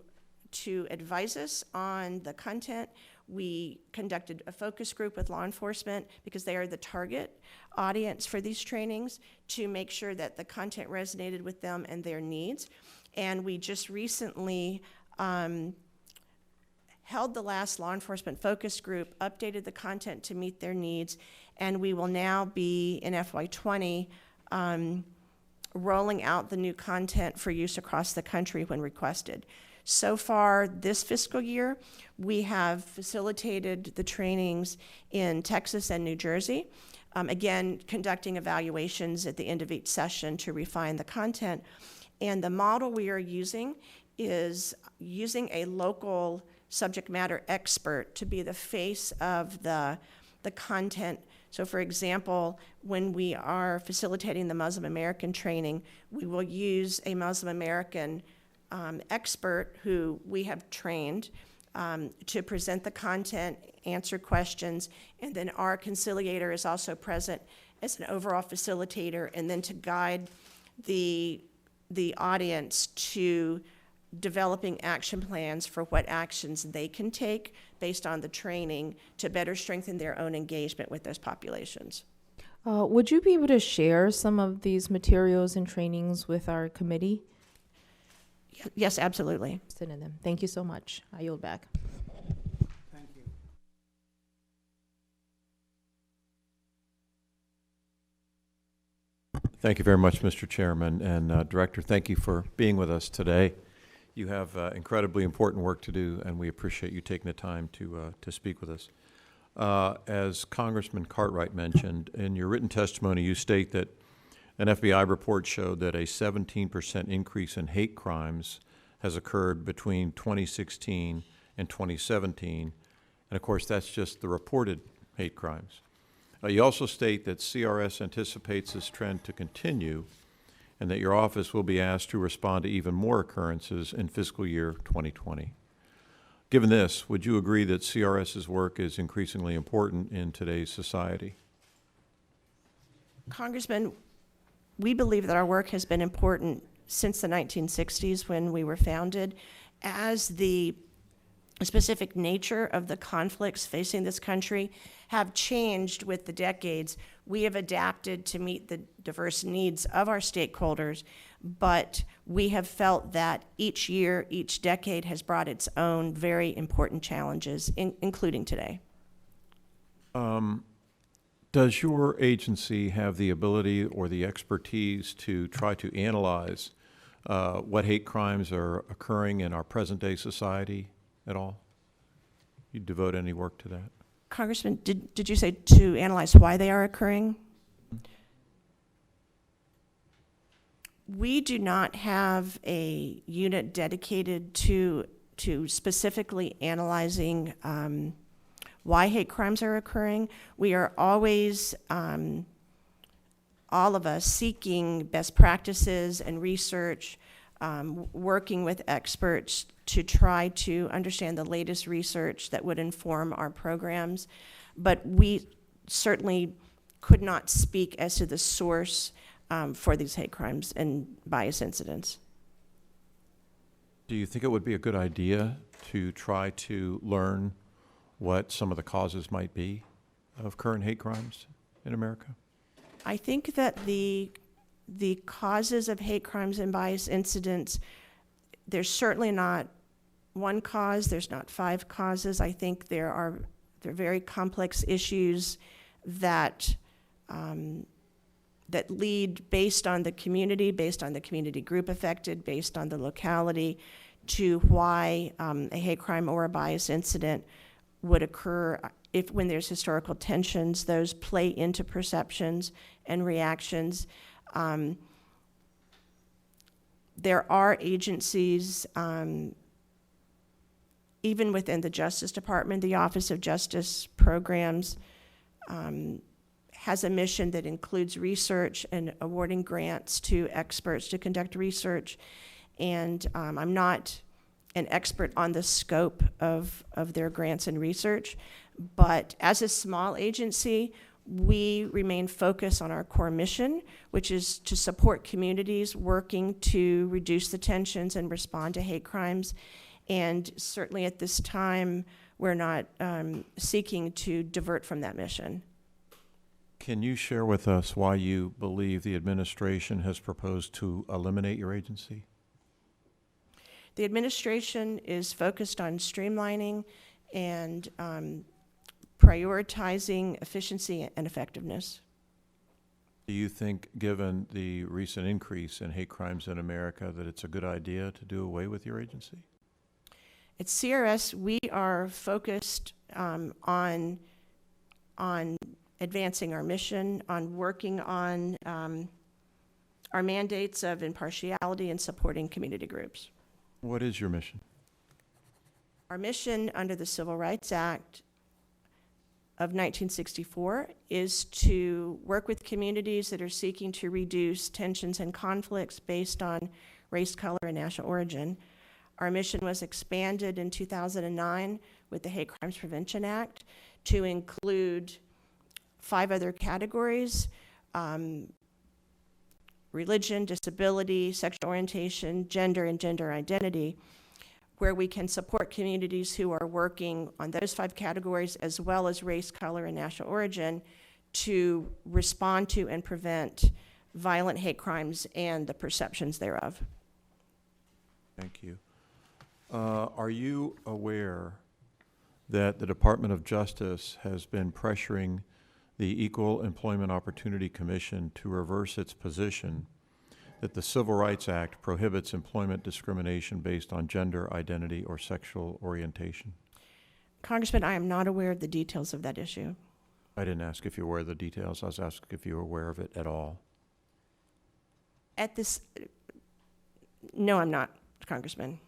advise us on the content. We conducted a focus group with law enforcement because they are the target audience for these trainings to make sure that the content resonated with them and their needs. And we just recently held the last law enforcement focus group, updated the content to meet their needs, and we will now be in FY20 rolling out the new content for use across the country when requested. So far this fiscal year, we have facilitated the trainings in Texas and New Jersey, again, conducting evaluations at the end of each session to refine the content. And the model we are using is using a local subject matter expert to be the face of the content. So for example, when we are facilitating the Muslim American training, we will use a Muslim American expert who we have trained to present the content, answer questions, and then our conciliator is also present as an overall facilitator, and then to guide the audience to developing action plans for what actions they can take based on the training to better strengthen their own engagement with those populations. Would you be able to share some of these materials and trainings with our committee? Yes, absolutely. Interested in them. Thank you so much. I yield back. Thank you. Thank you very much, Mr. Chairman. And Director, thank you for being with us today. You have incredibly important work to do, and we appreciate you taking the time to speak with us. As Congressman Cartwright mentioned, in your written testimony, you state that an FBI report showed that a 17% increase in hate crimes has occurred between 2016 and 2017. And of course, that's just the reported hate crimes. You also state that CRS anticipates this trend to continue and that your office will be asked to respond to even more occurrences in fiscal year 2020. Given this, would you agree that CRS's work is increasingly important in today's society? Congressman, we believe that our work has been important since the 1960s when we were founded. As the specific nature of the conflicts facing this country have changed with the decades, we have adapted to meet the diverse needs of our stakeholders, but we have felt that each year, each decade has brought its own very important challenges, including today. Does your agency have the ability or the expertise to try to analyze what hate crimes are occurring in our present-day society at all? You devote any work to that? Congressman, did you say to analyze why they are occurring? We do not have a unit dedicated to specifically analyzing why hate crimes are occurring. We are always, all of us, seeking best practices and research, working with experts to try to understand the latest research that would inform our programs. But we certainly could not speak as to the source for these hate crimes and bias incidents. Do you think it would be a good idea to try to learn what some of the causes might be of current hate crimes in America? I think that the the causes of hate crimes and bias incidents, there's certainly not one cause, there's not 5 causes. I think they're very complex issues that that lead based on the community group affected, based on the locality, to why a hate crime or a bias incident would occur. When there's historical tensions, those play into perceptions and reactions. There are agencies, even within the Justice Department, the Office of Justice Programs has a mission that includes research and awarding grants to experts to conduct research. And I'm not an expert on the scope of their grants and research, but as a small agency, we remain focused on our core mission, which is to support communities working to reduce the tensions and respond to hate crimes. And certainly at this time, we're not seeking to divert from that mission. Can you share with us why you believe the administration has proposed to eliminate your agency? The administration is focused on streamlining and prioritizing efficiency and effectiveness. Do you think, given the recent increase in hate crimes in America, that it's a good idea to do away with your agency? At CRS, we are focused on advancing our mission, on working on our mandates of impartiality and supporting community groups. What is your mission? Our mission under the Civil Rights Act of 1964 is to work with communities that are seeking to reduce tensions and conflicts based on race, color, and national origin. Our mission was expanded in 2009 with the Hate Crimes Prevention Act to include 5 other categories: religion, disability, sexual orientation, gender, and gender identity, where we can support communities who are working on those 5 categories, as well as race, color, and national origin, to respond to and prevent violent hate crimes and the perceptions thereof. Thank you. Are you aware that the Department of Justice has been pressuring the Equal Employment Opportunity Commission to reverse its position that the Civil Rights Act prohibits employment discrimination based on gender identity or sexual orientation? Congressman, I am not aware of the details of that issue. I didn't ask if you were aware of the details. I was asking if you were aware of it at all. No, I'm not, Congressman.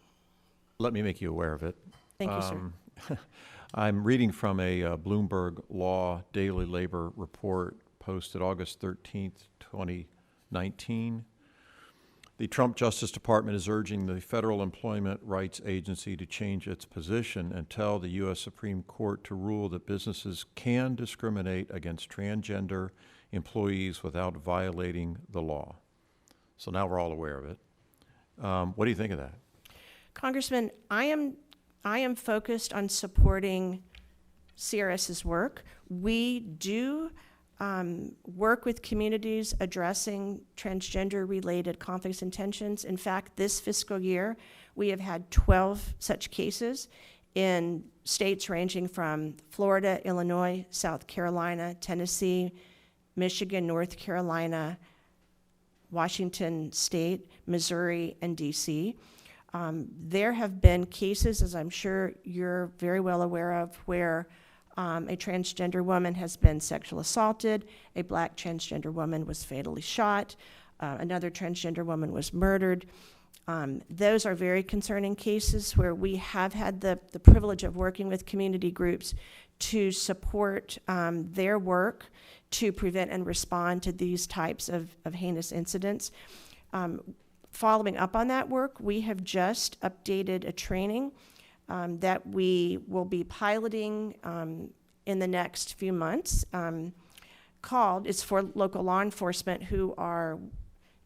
Let me make you aware of it. Thank you, sir. I'm reading from a Bloomberg Law Daily Labor Report posted August 13th, 2019. The Trump Justice Department is urging the Federal Employment Rights Agency to change its position and tell the U.S. Supreme Court to rule that businesses can discriminate against transgender employees without violating the law. So now we're all aware of it. What do you think of that? Congressman, I am focused on supporting CRS's work. We do work with communities addressing transgender-related conflicts and tensions. In fact, this fiscal year, we have had 12 such cases in states ranging from Florida, Illinois, South Carolina, Tennessee, Michigan, North Carolina, Washington State, Missouri, and D.C. There have been cases, as I'm sure you're very well aware of, where a transgender woman has been sexually assaulted, a black transgender woman was fatally shot, another transgender woman was murdered. Those are very concerning cases where we have had the privilege of working with community groups to support their work to prevent and respond to these types of heinous incidents. Following up on that work, we have just updated a training that we will be piloting in the next few months. It's for local law enforcement who are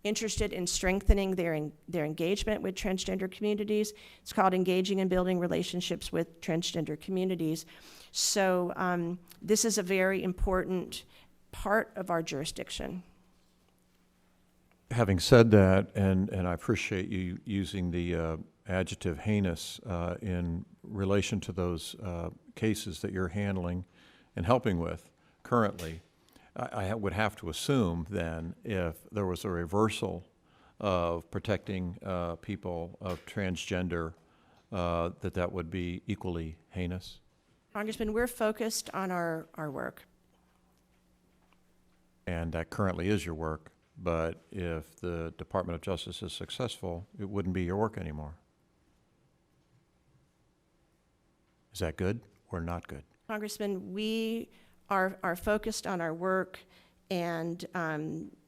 interested in strengthening their engagement with transgender communities. It's called Engaging and Building Relationships with Transgender Communities. So this is a very important part of our jurisdiction. Having said that, and I appreciate you using the adjective heinous in relation to those cases that you're handling and helping with currently, I would have to assume then if there was a reversal of protecting people of transgender, that would be equally heinous. Congressman, we're focused on our work. And that currently is your work, but if the Department of Justice is successful, it wouldn't be your work anymore. Is that good or not good? Congressman, we are focused on our work and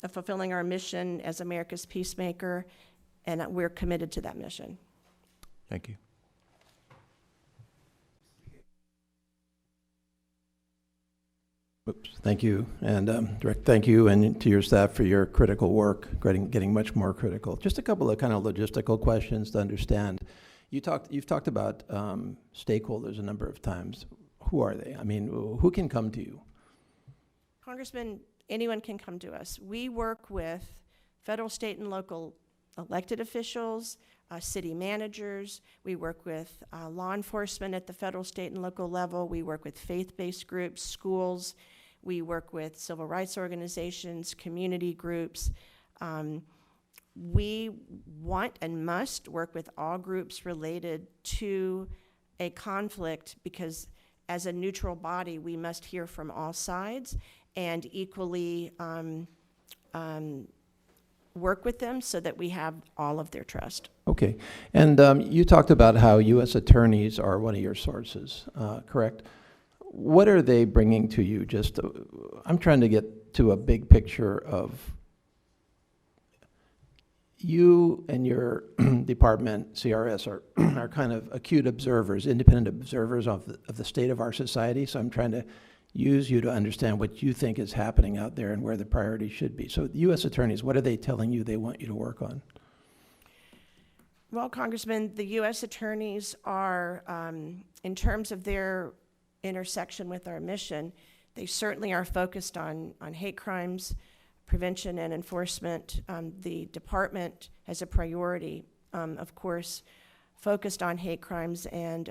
fulfilling our mission as America's peacemaker, and we're committed to that mission. Thank you. Oops, thank you. And Director, thank you and to your staff for your critical work, getting much more critical. Just a couple of kind of logistical questions to understand. You've talked about stakeholders a number of times. Who are they? I mean, who can come to you? Congressman, anyone can come to us. We work with federal, state, and local elected officials, city managers. We work with law enforcement at the federal, state, and local level. We work with faith-based groups, schools. We work with civil rights organizations, community groups. We want and must work with all groups related to a conflict because as a neutral body, we must hear from all sides and equally work with them so that we have all of their trust. Okay. And you talked about how U.S. attorneys are one of your sources, correct? What are they bringing to you? Just, I'm trying to get to a big picture of you and your department, CRS, are kind of acute observers, independent observers of the state of our society. So I'm trying to use you to understand what you think is happening out there and where the priorities should be. So U.S. attorneys, what are they telling you they want you to work on? Well, Congressman, the U.S. attorneys are, in terms of their intersection with our mission, they certainly are focused on hate crimes, prevention and enforcement. The department has a priority, of course, focused on hate crimes and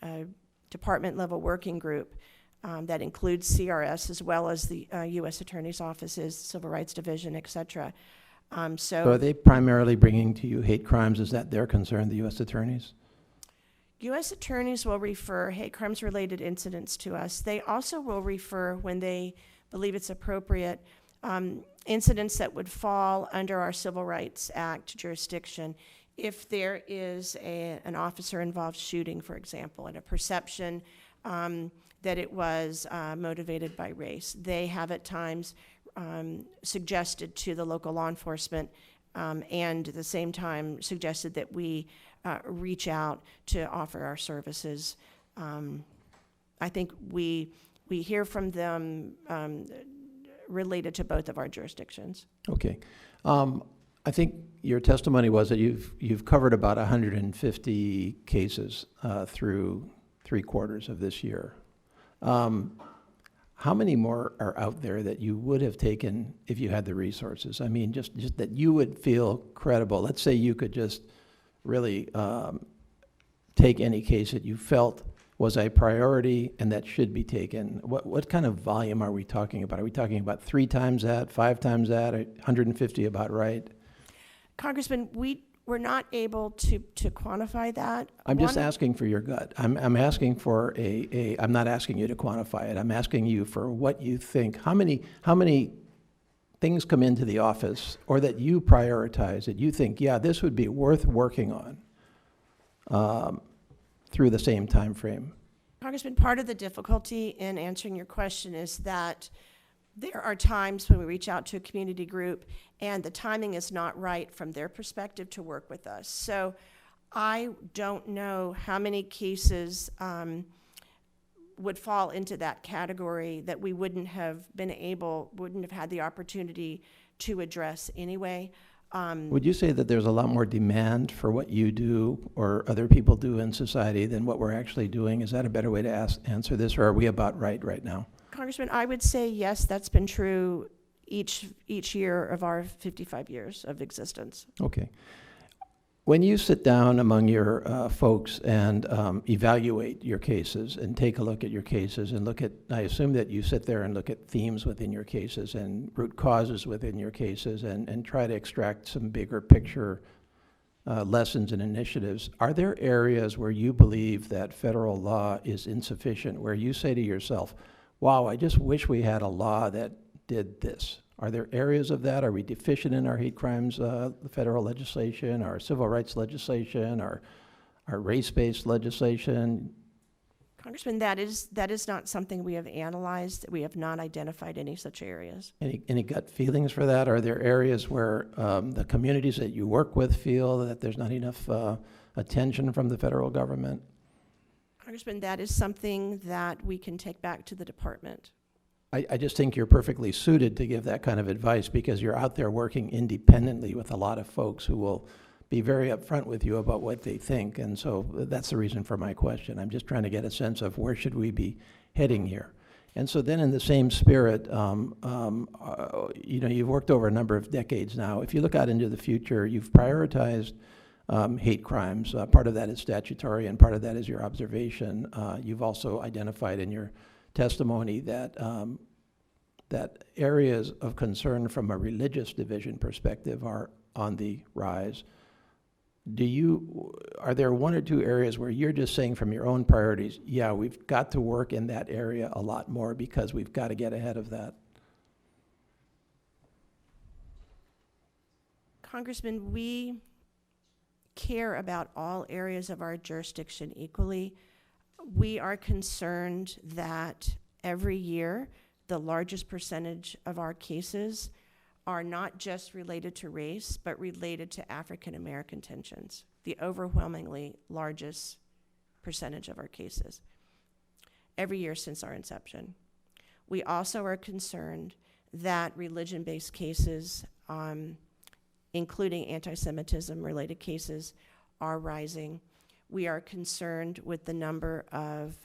a department-level working group that includes CRS as well as the U.S. Attorney's offices, Civil Rights Division, et cetera. So are they primarily bringing to you hate crimes? Is that their concern, the U.S. attorneys? U.S. attorneys will refer hate crimes-related incidents to us. They also will refer, when they believe it's appropriate, incidents that would fall under our Civil Rights Act jurisdiction. If there is an officer-involved shooting, for example, and a perception that it was motivated by race, they have at times suggested to the local law enforcement and at the same time suggested that we reach out to offer our services. I think we hear from them related to both of our jurisdictions. Okay. I think your testimony was that you've covered about 150 cases through 3/4 of this year. How many more are out there that you would have taken if you had the resources? I mean, just that you would feel credible. Let's say you could just really take any case that you felt was a priority and that should be taken. What kind of volume are we talking about? Are we talking about 3 times that, 5 times that, 150 about right? Congressman, we're not able to quantify that. I'm just asking for your gut. I'm asking for I'm not asking you to quantify it. I'm asking you for what you think. How many things come into the office or that you prioritize that you think, yeah, this would be worth working on through the same time frame? Congressman, part of the difficulty in answering your question is that there are times when we reach out to a community group and the timing is not right from their perspective to work with us. So I don't know how many cases would fall into that category that we wouldn't have had the opportunity to address anyway. Would you say that there's a lot more demand for what you do or other people do in society than what we're actually doing? Is that a better way to answer this, or are we about right now? Congressman, I would say yes, that's been true each year of our 55 years of existence. Okay. When you sit down among your folks and evaluate your cases and take a look at your cases and look at, I assume that you sit there and look at themes within your cases and root causes within your cases and try to extract some bigger picture lessons and initiatives. Are there areas where you believe that federal law is insufficient, where you say to yourself, wow, I just wish we had a law that did this? Are there areas of that? Are we deficient in our hate crimes federal legislation, our civil rights legislation, our race-based legislation? Congressman, that is not something we have analyzed. We have not identified any such areas. Any gut feelings for that? Are there areas where the communities that you work with feel that there's not enough attention from the federal government? Congressman, that is something that we can take back to the department. I just think you're perfectly suited to give that kind of advice because you're out there working independently with a lot of folks who will be very upfront with you about what they think. And so that's the reason for my question. I'm just trying to get a sense of where should we be heading here. And so then in the same spirit, you've worked over a number of decades now. If you look out into the future, you've prioritized hate crimes. Part of that is statutory and part of that is your observation. You've also identified in your testimony that that areas of concern from a religious division perspective are on the rise. Are there one or two areas where you're just saying from your own priorities, yeah, we've got to work in that area a lot more because we've got to get ahead of that? Congressman, we care about all areas of our jurisdiction equally. We are concerned that every year, the largest percentage of our cases are not just related to race, but related to African American tensions, the overwhelmingly largest percentage of our cases, every year since our inception. We also are concerned that religion-based cases, including anti-Semitism-related cases, are rising. We are concerned with the number of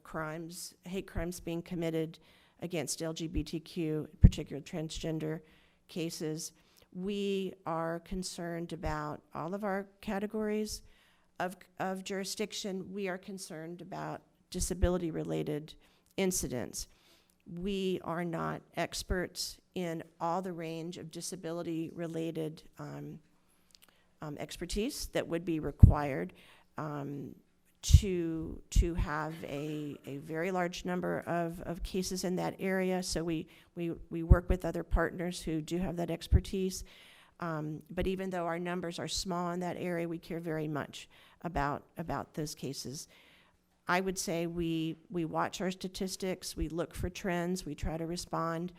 crimes, hate crimes being committed against LGBTQ, particularly transgender cases. We are concerned about all of our categories of jurisdiction. We are concerned about disability-related incidents. We are not experts in all the range of disability-related expertise that would be required to have a very large number of cases in that area. So we work with other partners who do have that expertise. But even though our numbers are small in that area, we care very much about those cases. I would say we watch our statistics, we look for trends, we try to respond.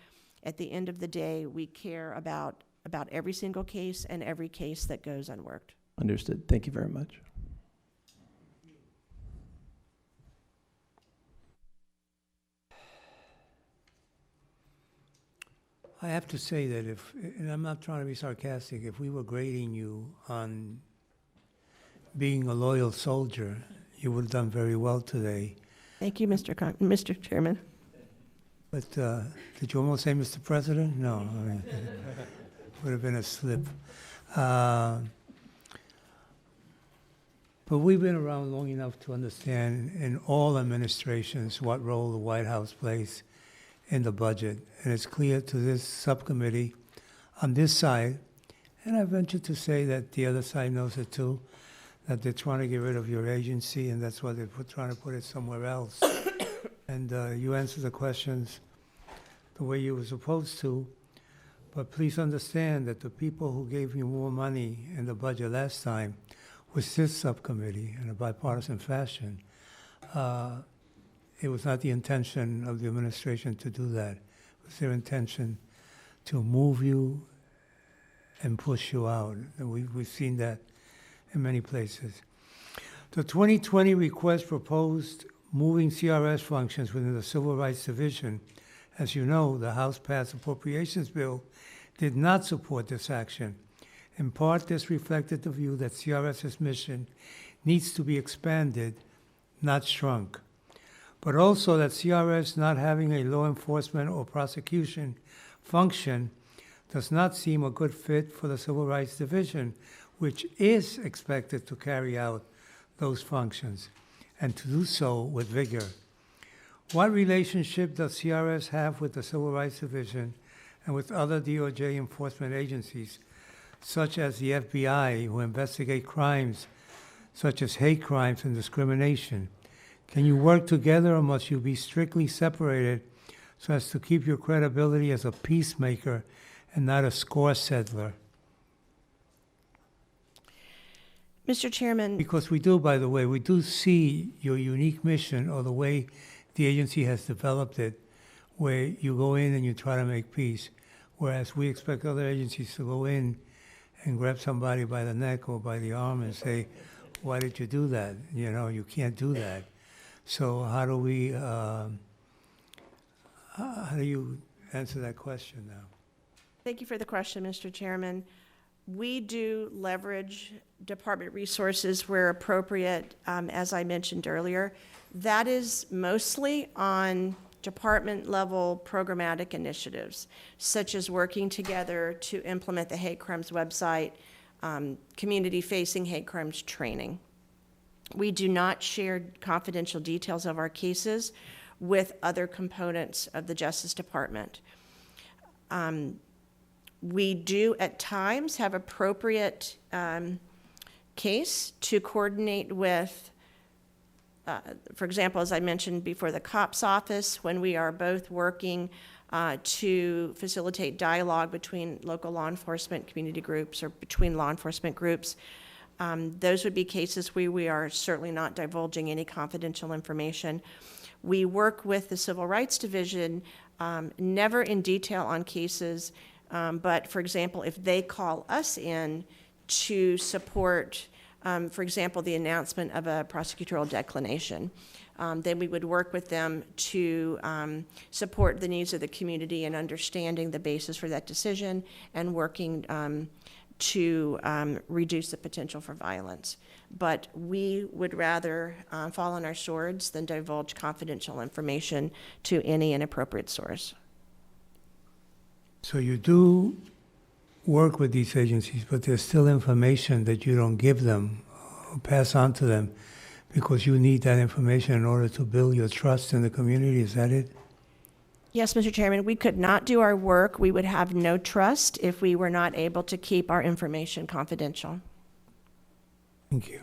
At the end of the day, we care about every single case and every case that goes unworked. Understood. Thank you very much. I have to say that and I'm not trying to be sarcastic, if we were grading you on being a loyal soldier, you would have done very well today. Thank you, Mr. Chairman. But did you almost say Mr. President? No, I mean, would have been a slip. But we've been around long enough to understand in all administrations what role the White House plays in the budget. And it's clear to this subcommittee on this side, and I venture to say that the other side knows it too, that they're trying to get rid of your agency, and that's why they're trying to put it somewhere else. And you answer the questions the way you were supposed to, but please understand that the people who gave you more money in the budget last time was this subcommittee in a bipartisan fashion. It was not the intention of the administration to do that. It was their intention to move you and push you out. And we've seen that in many places. The 2020 request proposed moving CRS functions within the Civil Rights Division. As you know, the House passed appropriations bill did not support this action. In part, this reflected the view that CRS's mission needs to be expanded, not shrunk. but also that CRS not having a law enforcement or prosecution function does not seem a good fit for the Civil Rights Division, which is expected to carry out those functions and to do so with vigor. What relationship does CRS have with the Civil Rights Division and with other DOJ enforcement agencies, such as the FBI, who investigate crimes such as hate crimes and discrimination? Can you work together, or must you be strictly separated so as to keep your credibility as a peacemaker and not a score settler? Mr. Chairman, Because we do, by the way, we do see your unique mission, or the way the agency has developed it, where you go in and you try to make peace, whereas we expect other agencies to go in and grab somebody by the neck or by the arm and say, why did you do that? You know, you can't do that. So how do you answer that question now? thank you for the question, Mr. Chairman. We do leverage department resources where appropriate, as I mentioned earlier. That is mostly on department-level programmatic initiatives, such as working together to implement the hate crimes website, community-facing hate crimes training. We do not share confidential details of our cases with other components of the Justice Department. We do at times have appropriate case to coordinate with, for example, as I mentioned before, the COPS office, when we are both working to facilitate dialogue between local law enforcement community groups or between law enforcement groups. Those would be cases where we are certainly not divulging any confidential information. We work with the Civil Rights Division, never in detail on cases, but for example, if they call us in to support, for example, the announcement of a prosecutorial declination, then we would work with them to support the needs of the community and understanding the basis for that decision and working to reduce the potential for violence. But we would rather fall on our swords than divulge confidential information to any inappropriate source. So you do work with these agencies, but there's still information that you don't give them or pass on to them because you need that information in order to build your trust in the community. Is that it? Yes, Mr. Chairman, we could not do our work. We would have no trust if we were not able to keep our information confidential. Thank you.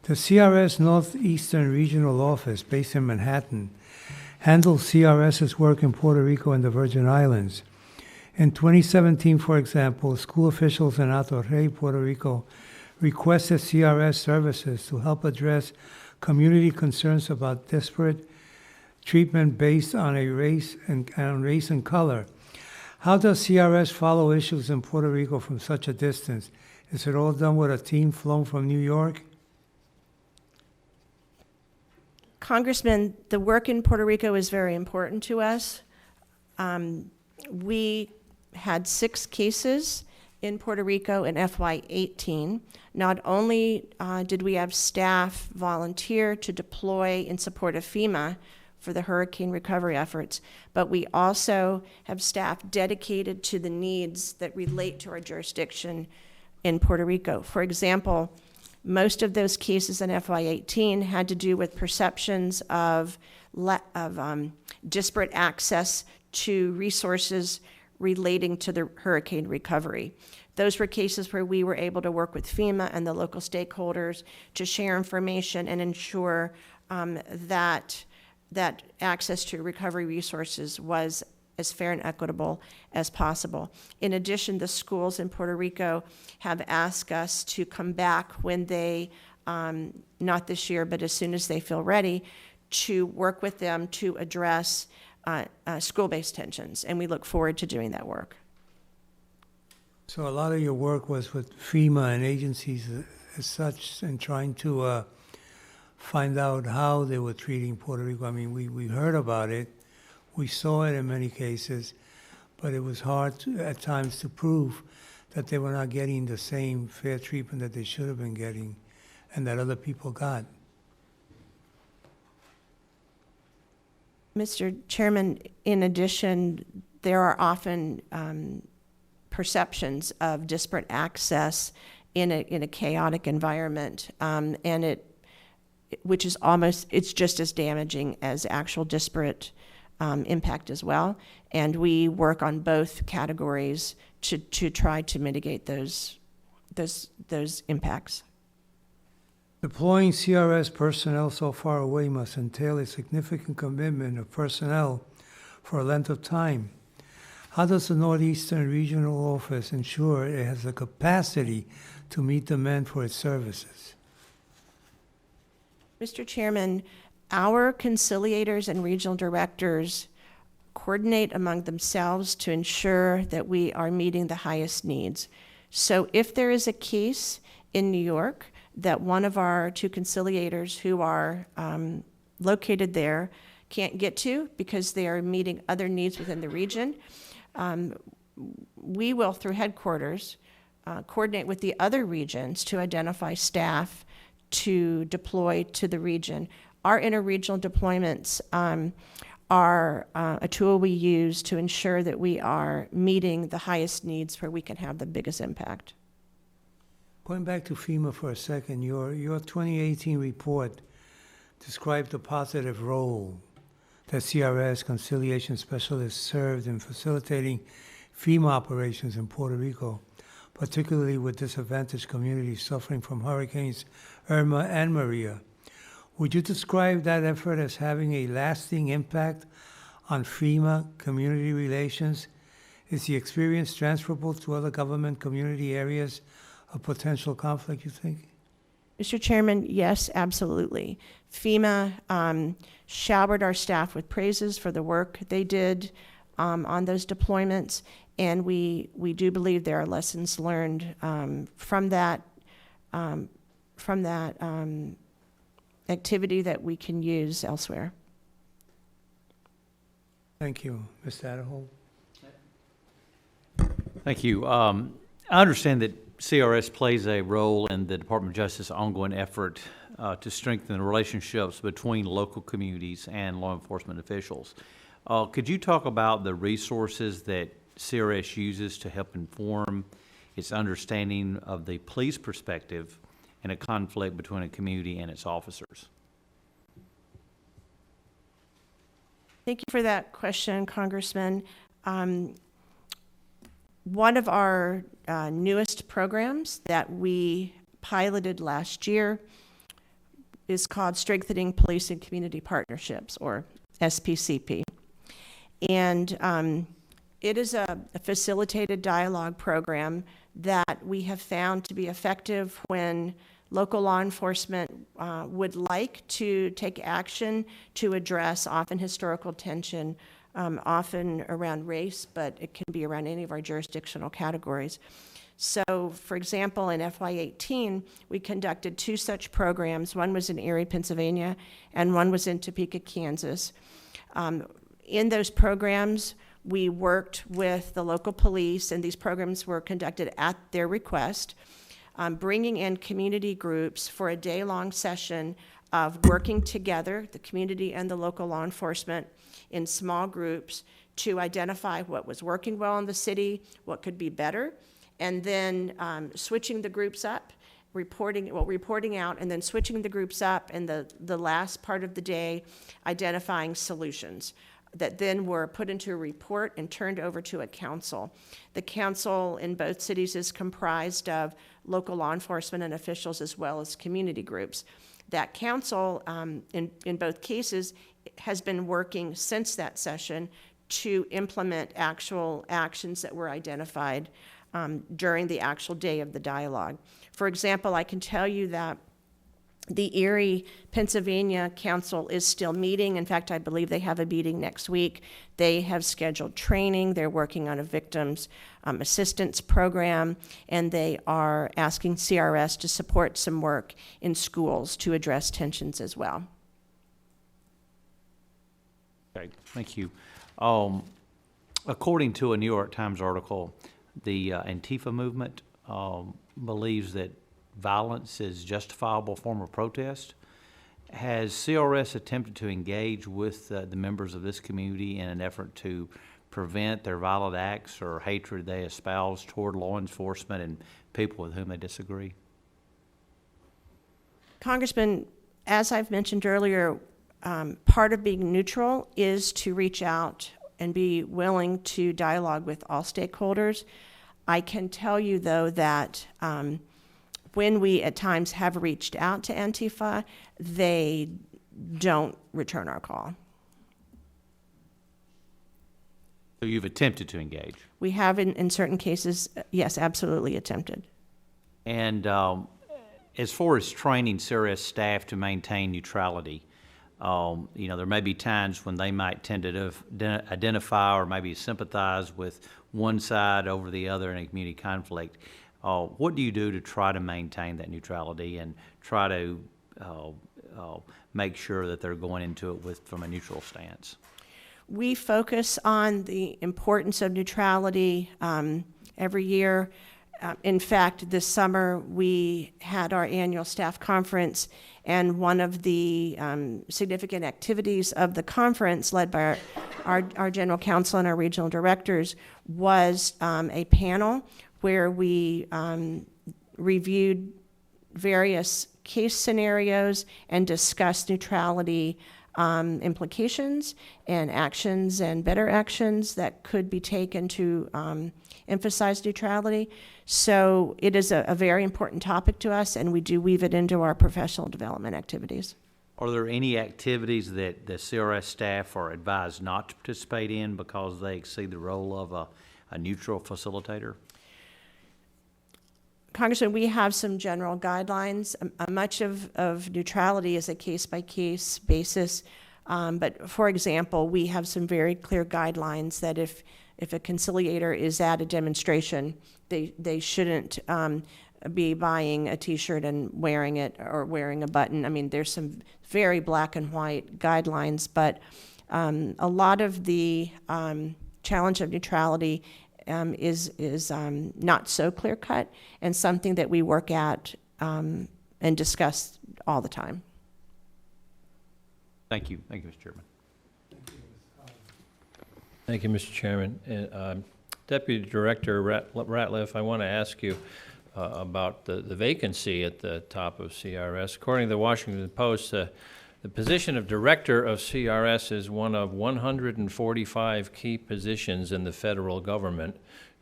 The CRS Northeastern Regional Office, based in Manhattan, handles CRS's work in Puerto Rico and the Virgin Islands. In 2017, for example, school officials in Ato Rey, Puerto Rico, requested CRS services to help address community concerns about disparate treatment based on race and color. How does CRS follow issues in Puerto Rico from such a distance? Is it all done with a team flown from New York? Congressman, the work in Puerto Rico is very important to us. We had 6 cases in Puerto Rico in FY18. Not only did we have staff volunteer to deploy in support of FEMA for the hurricane recovery efforts, but we also have staff dedicated to the needs that relate to our jurisdiction in Puerto Rico. For example, most of those cases in FY18 had to do with perceptions of disparate access to resources relating to the hurricane recovery. Those were cases where we were able to work with FEMA and the local stakeholders to share information and ensure that access to recovery resources was as fair and equitable as possible. In addition, the schools in Puerto Rico have asked us to come back when they, not this year, but as soon as they feel ready, to work with them to address school-based tensions, and we look forward to doing that work. So a lot of your work was with FEMA and agencies as such, and trying to find out how they were treating Puerto Rico. I mean, we heard about it, we saw it in many cases, but it was hard at times to prove that they were not getting the same fair treatment that they should have been getting and that other people got. Mr. Chairman, in addition, there are often perceptions of disparate access in a chaotic environment, and which is it's just as damaging as actual disparate impact as well. And we work on both categories to try to mitigate those impacts. Deploying CRS personnel so far away must entail a significant commitment of personnel for a length of time. How does the Northeastern Regional Office ensure it has the capacity to meet demand for its services? Mr. Chairman, our conciliators and regional directors coordinate among themselves to ensure that we are meeting the highest needs. So if there is a case in New York that one of our two conciliators who are located there can't get to because they are meeting other needs within the region, we will, through headquarters, coordinate with the other regions to identify staff to deploy to the region. Our interregional deployments are a tool we use to ensure that we are meeting the highest needs where we can have the biggest impact. Going back to FEMA for a second, your 2018 report described the positive role that CRS conciliation specialists served in facilitating FEMA operations in Puerto Rico, particularly with disadvantaged communities suffering from hurricanes Irma and Maria. Would you describe that effort as having a lasting impact on FEMA community relations? Is the experience transferable to other government community areas of potential conflict, you think? Mr. Chairman, yes, absolutely. FEMA showered our staff with praises for the work they did on those deployments, and we do believe there are lessons learned from that activity that we can use elsewhere. Thank you. Mr. Adderhold? Thank you. I understand that CRS plays a role in the Department of Justice's ongoing effort to strengthen the relationships between local communities and law enforcement officials. Could you talk about the resources that CRS uses to help inform its understanding of the police perspective in a conflict between a community and its officers? Thank you for that question, Congressman. One of our newest programs that we piloted last year is called Strengthening Police and Community Partnerships, or SPCP. And it is a facilitated dialogue program that we have found to be effective when local law enforcement would like to take action to address often historical tension, often around race, but it can be around any of our jurisdictional categories. So, for example, in FY18, we conducted 2 such programs. One was in Erie, Pennsylvania, and one was in Topeka, Kansas. In those programs, we worked with the local police, and these programs were conducted at their request, bringing in community groups for a day-long session of working together, the community and the local law enforcement, in small groups to identify what was working well in the city, what could be better, and then switching the groups up, reporting out, and then switching the groups up, and the last part of the day identifying solutions that then were put into a report and turned over to a council. The council in both cities is comprised of local law enforcement and officials as well as community groups. That council, in both cases, has been working since that session to implement actual actions that were identified during the actual day of the dialogue. For example, I can tell you that the Erie, Pennsylvania Council is still meeting. In fact, I believe they have a meeting next week. They have scheduled training. They're working on a victims assistance program, and they are asking CRS to support some work in schools to address tensions as well. Okay, thank you. According to a New York Times article, the Antifa movement believes that violence is justifiable form of protest, Has CRS attempted to engage with the members of this community in an effort to prevent their violent acts or hatred they espouse toward law enforcement and people with whom they disagree? Congressman, as I've mentioned earlier, part of being neutral is to reach out and be willing to dialogue with all stakeholders. I can tell you, though, that when we at times have reached out to Antifa, they don't return our call. So you've attempted to engage? We have in certain cases, yes, absolutely attempted. And as far as training CRS staff to maintain neutrality, there may be times when they might tend to identify or maybe sympathize with one side over the other in a community conflict. What do you do to try to maintain that neutrality and try to make sure that they're going into it from a neutral stance? We focus on the importance of neutrality every year. In fact, this summer we had our annual staff conference, and one of the significant activities of the conference, led by our general counsel and our regional directors, was a panel where we reviewed various case scenarios and discussed neutrality implications and actions and better actions that could be taken to emphasize neutrality. So it is a very important topic to us, and we do weave it into our professional development activities. Are there any activities that the CRS staff are advised not to participate in because they exceed the role of a neutral facilitator? Congressman, we have some general guidelines. Much of neutrality is a case-by-case basis. But for example, we have some very clear guidelines that if a conciliator is at a demonstration, they shouldn't be buying a T-shirt and wearing it or wearing a button. I mean, there's some very black and white guidelines, but a lot of the challenge of neutrality is not so clear-cut and something that we work at and discuss all the time. Thank you. Thank you, Mr. Chairman. Thank you, Mr. Chairman. And, Deputy Director Ratliff, I want to ask you about the vacancy at the top of CRS. According to the Washington Post, the position of Director of CRS is one of 145 key positions in the federal government,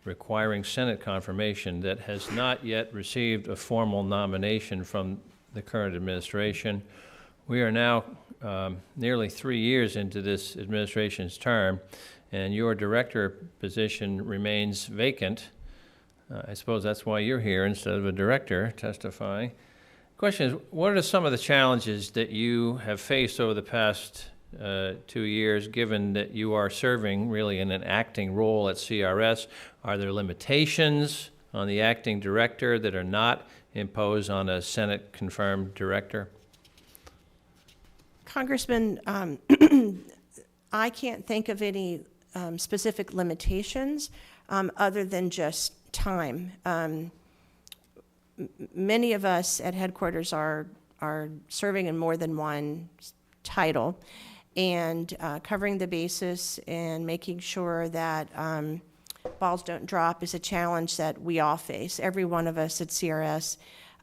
requiring Senate confirmation that has not yet received a formal nomination from the current administration. We are now nearly 3 years into this administration's term, and your director position remains vacant. I suppose that's why you're here instead of a director testifying. Question is, what are some of the challenges that you have faced over the past 2 years, given that you are serving really in an acting role at CRS? Are there limitations on the acting director that are not imposed on a Senate-confirmed director? Congressman, I can't think of any specific limitations other than just time. Many of us at headquarters are serving in more than one title, and covering the basis and making sure that balls don't drop is a challenge that we all face. Every one of us at CRS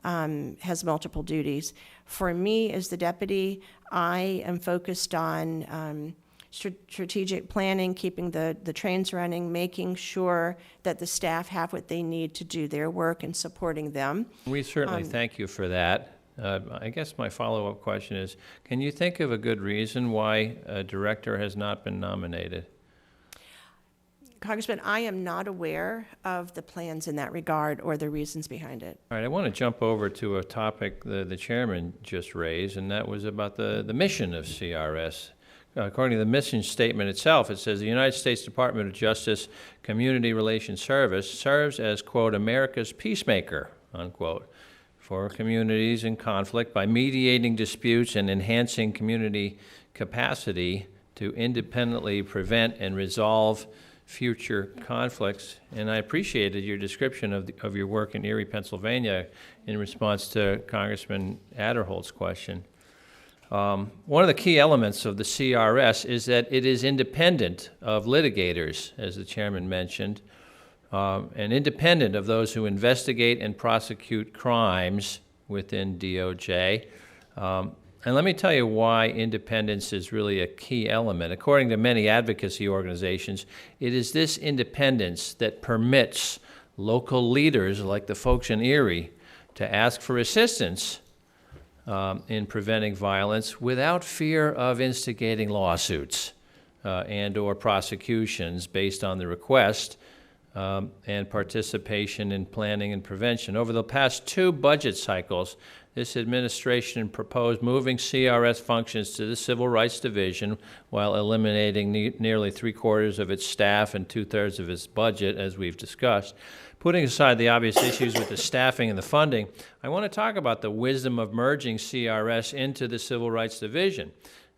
has multiple duties. For me as the deputy, I am focused on strategic planning, keeping the trains running, making sure that the staff have what they need to do their work, and supporting them. We certainly thank you for that. I guess my follow-up question is, can you think of a good reason why a director has not been nominated? Congressman, I am not aware of the plans in that regard or the reasons behind it. All right, I want to jump over to a topic the chairman just raised, and that was about the mission of CRS. According to the mission statement itself, it says the United States Department of Justice Community Relations Service serves as, quote, America's peacemaker, unquote, for communities in conflict by mediating disputes and enhancing community capacity to independently prevent and resolve future conflicts. And I appreciated your description of your work in Erie, Pennsylvania in response to Congressman Adderholt's question. One of the key elements of the CRS is that it is independent of litigators, as the chairman mentioned, and independent of those who investigate and prosecute crimes within DOJ. And let me tell you why independence is really a key element. According to many advocacy organizations, it is this independence that permits local leaders, like the folks in Erie, to ask for assistance in preventing violence without fear of instigating lawsuits and/or prosecutions based on the request and participation in planning and prevention. Over the past 2 budget cycles, this administration proposed moving CRS functions to the Civil Rights Division while eliminating nearly 3/4 of its staff and 2/3 of its budget, as we've discussed. Putting aside the obvious issues with the staffing and the funding, I want to talk about the wisdom of merging CRS into the Civil Rights Division.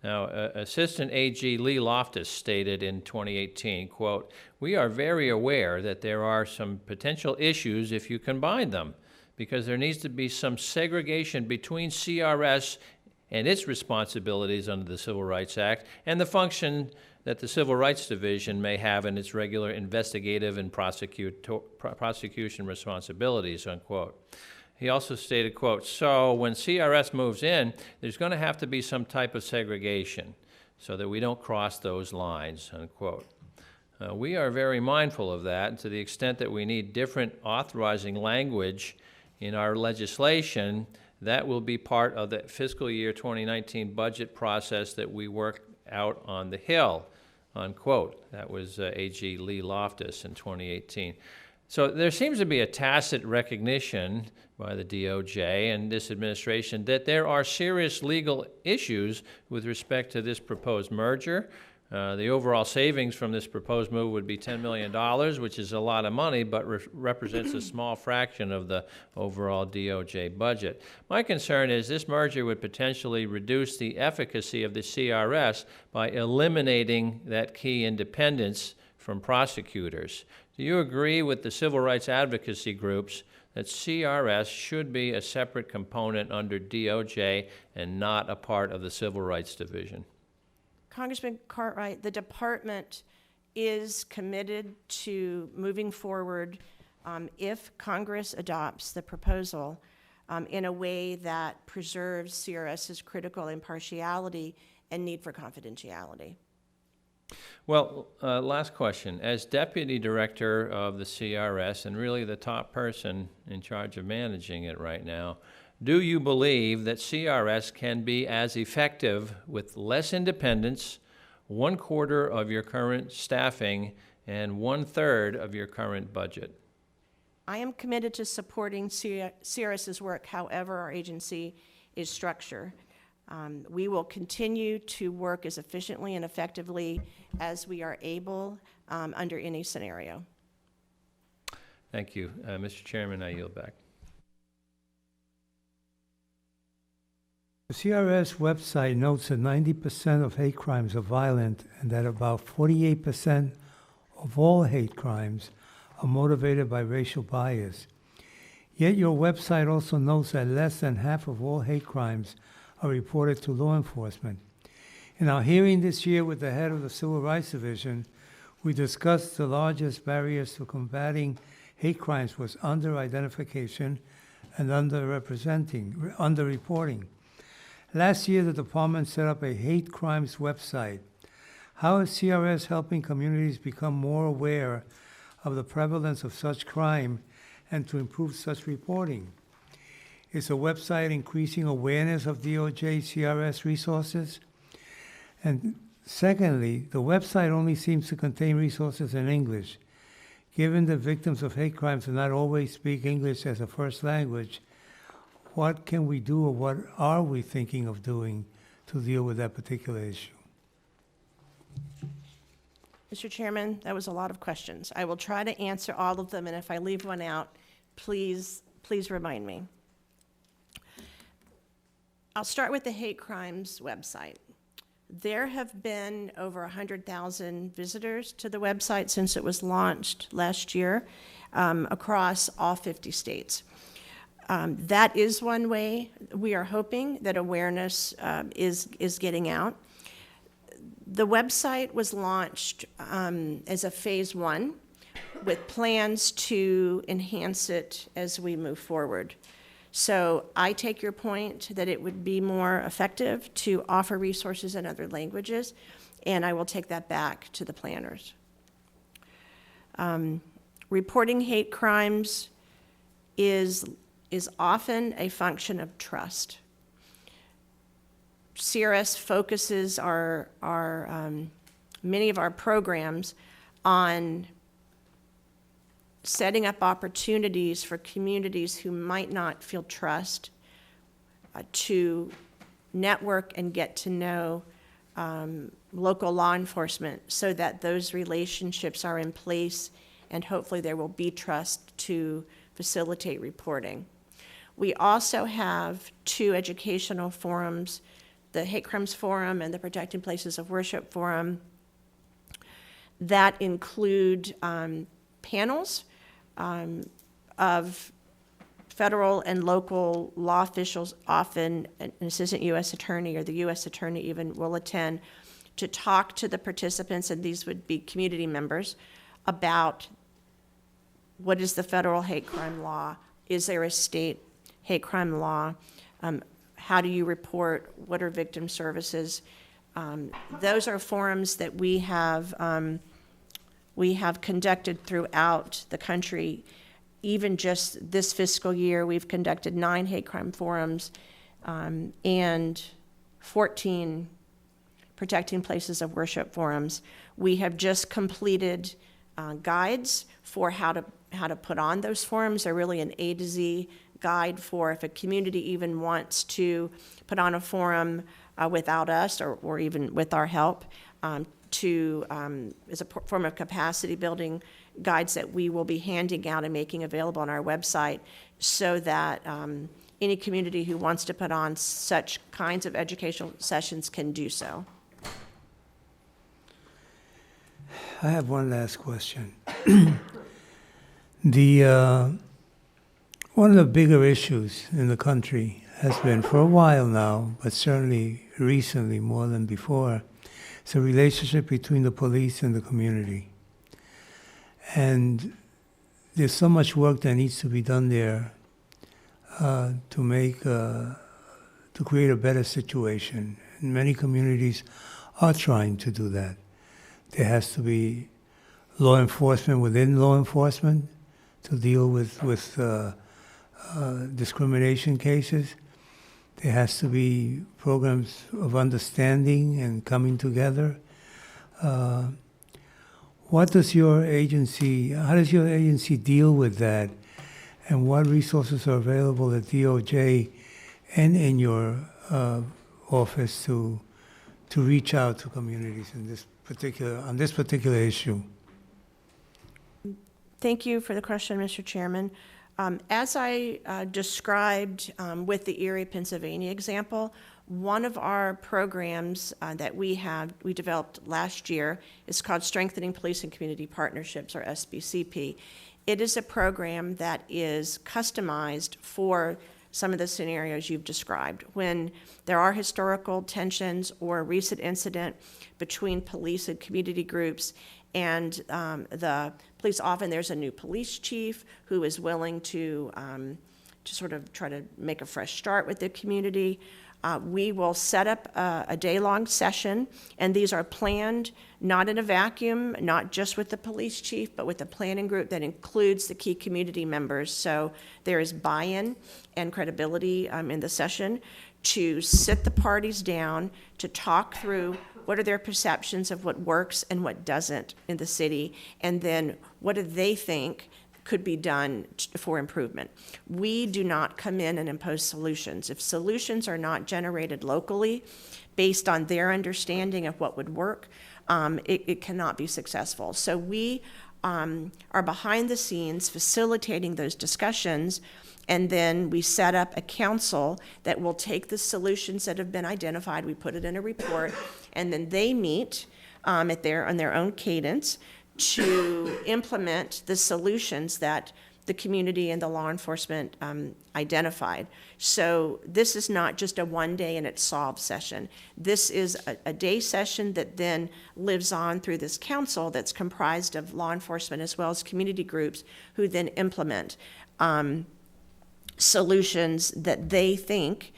Now, Assistant AG Lee Loftus stated in 2018, quote, "We are very aware that there are some potential issues if you combine them, because there needs to be some segregation between CRS and its responsibilities under the Civil Rights Act and the function that the Civil Rights Division may have in its regular investigative and prosecution responsibilities," unquote. He also stated, quote, "So when CRS moves in, there's going to have to be some type of segregation so that we don't cross those lines," unquote. We are very mindful of that, and to the extent that we need different authorizing language in our legislation, that will be part of the fiscal year 2019 budget process that we work out on the Hill, unquote. That was AG Lee Loftus in 2018. So there seems to be a tacit recognition by the DOJ and this administration that there are serious legal issues with respect to this proposed merger. The overall savings from this proposed move would be $10 million, which is a lot of money, but represents a small fraction of the overall DOJ budget. My concern is this merger would potentially reduce the efficacy of the CRS by eliminating that key independence from prosecutors. Do you agree with the civil rights advocacy groups that CRS should be a separate component under DOJ and not a part of the Civil Rights Division? Congressman Cartwright, the department is committed to moving forward if Congress adopts the proposal in a way that preserves CRS's critical impartiality and need for confidentiality. Well, last question. As Deputy Director of the CRS and really the top person in charge of managing it right now, do you believe that CRS can be as effective with less independence, 1/4 of your current staffing, and 1/3 of your current budget? I am committed to supporting CRS's work, however our agency is structured. We will continue to work as efficiently and effectively as we are able under any scenario. Thank you. Mr. Chairman, I yield back. The CRS website notes that 90% of hate crimes are violent and that about 48% of all hate crimes are motivated by racial bias. Yet your website also notes that less than half of all hate crimes are reported to law enforcement. In our hearing this year with the head of the Civil Rights Division, we discussed the largest barriers to combating hate crimes was under-identification and under-reporting. Last year, the department set up a hate crimes website. How is CRS helping communities become more aware of the prevalence of such crime and to improve such reporting? Is the website increasing awareness of DOJ CRS resources? And secondly, the website only seems to contain resources in English. Given that victims of hate crimes do not always speak English as a first language, what can we do or what are we thinking of doing to deal with that particular issue? Mr. Chairman, that was a lot of questions. I will try to answer all of them, and if I leave one out, please remind me. I'll start with the hate crimes website. There have been over 100,000 visitors to the website since it was launched last year across all 50 states. That is one way. We are hoping that awareness is getting out. The website was launched as a phase 1 with plans to enhance it as we move forward. So I take your point that it would be more effective to offer resources in other languages, and I will take that back to the planners. Reporting hate crimes is often a function of trust. CRS focuses many of our programs on setting up opportunities for communities who might not feel trust to network and get to know local law enforcement so that those relationships are in place and hopefully there will be trust to facilitate reporting. We also have 2 educational forums, the Hate Crimes Forum and the Protecting Places of Worship Forum, that include panels of federal and local law officials, often an assistant U.S. attorney or the U.S. attorney even will attend to talk to the participants, and these would be community members, about what is the federal hate crime law, is there a state hate crime law, how do you report, what are victim services. Those are forums that we have conducted throughout the country. Even just this fiscal year, we've conducted 9 hate crime forums and 14 Protecting Places of Worship forums. We have just completed guides for how to put on those forums. They're really an A to Z guide for if a community even wants to put on a forum without us or even with our help, as a form of capacity building, guides that we will be handing out and making available on our website so that any community who wants to put on such kinds of educational sessions can do so. I have one last question. One of the bigger issues in the country has been for a while now, but certainly recently more than before, is the relationship between the police and the community. And there's so much work that needs to be done there to create a better situation. And many communities are trying to do that. There has to be law enforcement within law enforcement to deal with discrimination cases. There has to be programs of understanding and coming together. How does your agency deal with that? And what resources are available at DOJ and in your office to reach out to communities on this particular issue? Thank you for the question, Mr. Chairman. As I described with the Erie, Pennsylvania example, one of our programs that we developed last year is called Strengthening Police and Community Partnerships, or SBCP. It is a program that is customized for some of the scenarios you've described. When there are historical tensions or a recent incident between police and community groups, and the police, often there's a new police chief who is willing to sort of try to make a fresh start with the community. We will set up a day-long session, and these are planned not in a vacuum, not just with the police chief, but with a planning group that includes the key community members. So there is buy-in and credibility in the session to sit the parties down, to talk through what are their perceptions of what works and what doesn't in the city, and then what do they think could be done for improvement. We do not come in and impose solutions. If solutions are not generated locally based on their understanding of what would work, it cannot be successful. So we are behind the scenes facilitating those discussions, and then we set up a council that will take the solutions that have been identified, we put it in a report, and then they meet on their own cadence to implement the solutions that the community and the law enforcement identified. So this is not just a one day and it's solved session. This is a day session that then lives on through this council that's comprised of law enforcement as well as community groups who then implement solutions that they think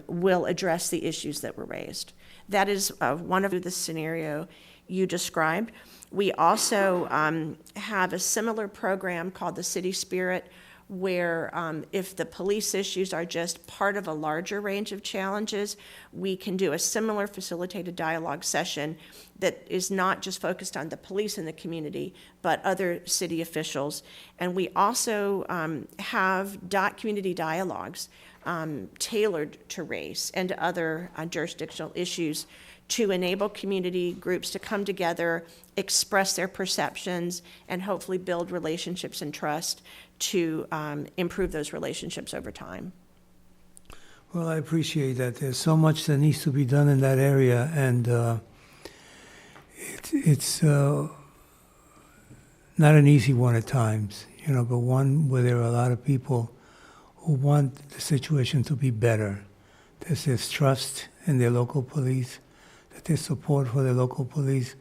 will address the issues that were raised. That is one of the scenario you described. We also have a similar program called the City Spirit, where if the police issues are just part of a larger range of challenges, we can do a similar facilitated dialogue session that is not just focused on the police in the community, but other city officials. And we also have community dialogues tailored to race and other jurisdictional issues to enable community groups to come together, express their perceptions, and hopefully build relationships and trust to improve those relationships over time. Well, I appreciate that. There's so much that needs to be done in that area, and it's not an easy one at times, but one where there are a lot of people who want the situation to be better. There's trust in their local police, that there's support for the local police,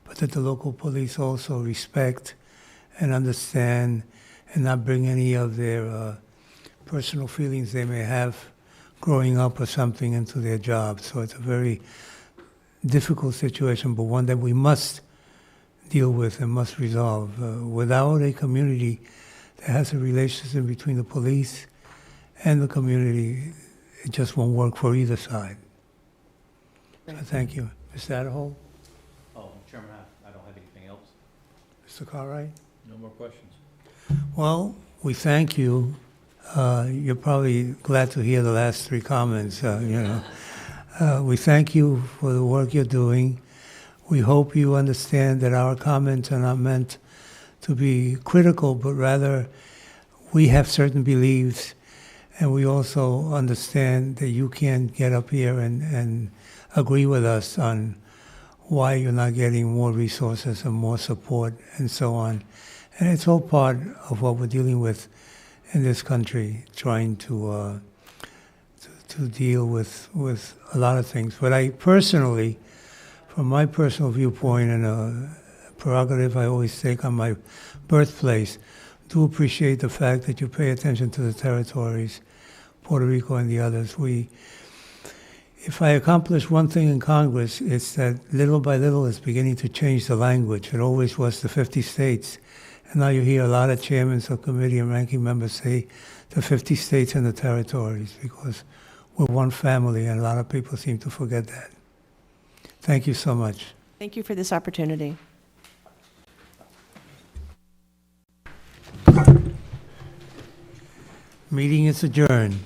but that the local police also respect and understand and not bring any of their personal feelings they may have growing up or something into their job. So it's a very difficult situation, but one that we must deal with and must resolve. Without a community that has a relationship between the police and the community, it just won't work for either side. So thank you. Mr. Adderhold? Oh, Chairman, I don't have anything else. Mr. Cartwright? No more questions. Well, we thank you. You're probably glad to hear the last three comments, We thank you for the work you're doing. We hope you understand that our comments are not meant to be critical, but rather we have certain beliefs, and we also understand that you can't get up here and agree with us on why you're not getting more resources and more support and so on. And it's all part of what we're dealing with in this country, trying to deal with a lot of things. But I personally, from my personal viewpoint and a prerogative I always take on my birthplace, do appreciate the fact that you pay attention to the territories, Puerto Rico and the others. If I accomplish one thing in Congress, it's that little by little it's beginning to change the language. It always was the 50 states. And now you hear a lot of chairmen of committee and ranking members say the 50 states and the territories, because we're one family, and a lot of people seem to forget that. Thank you so much. Thank you for this opportunity. Meeting is adjourned.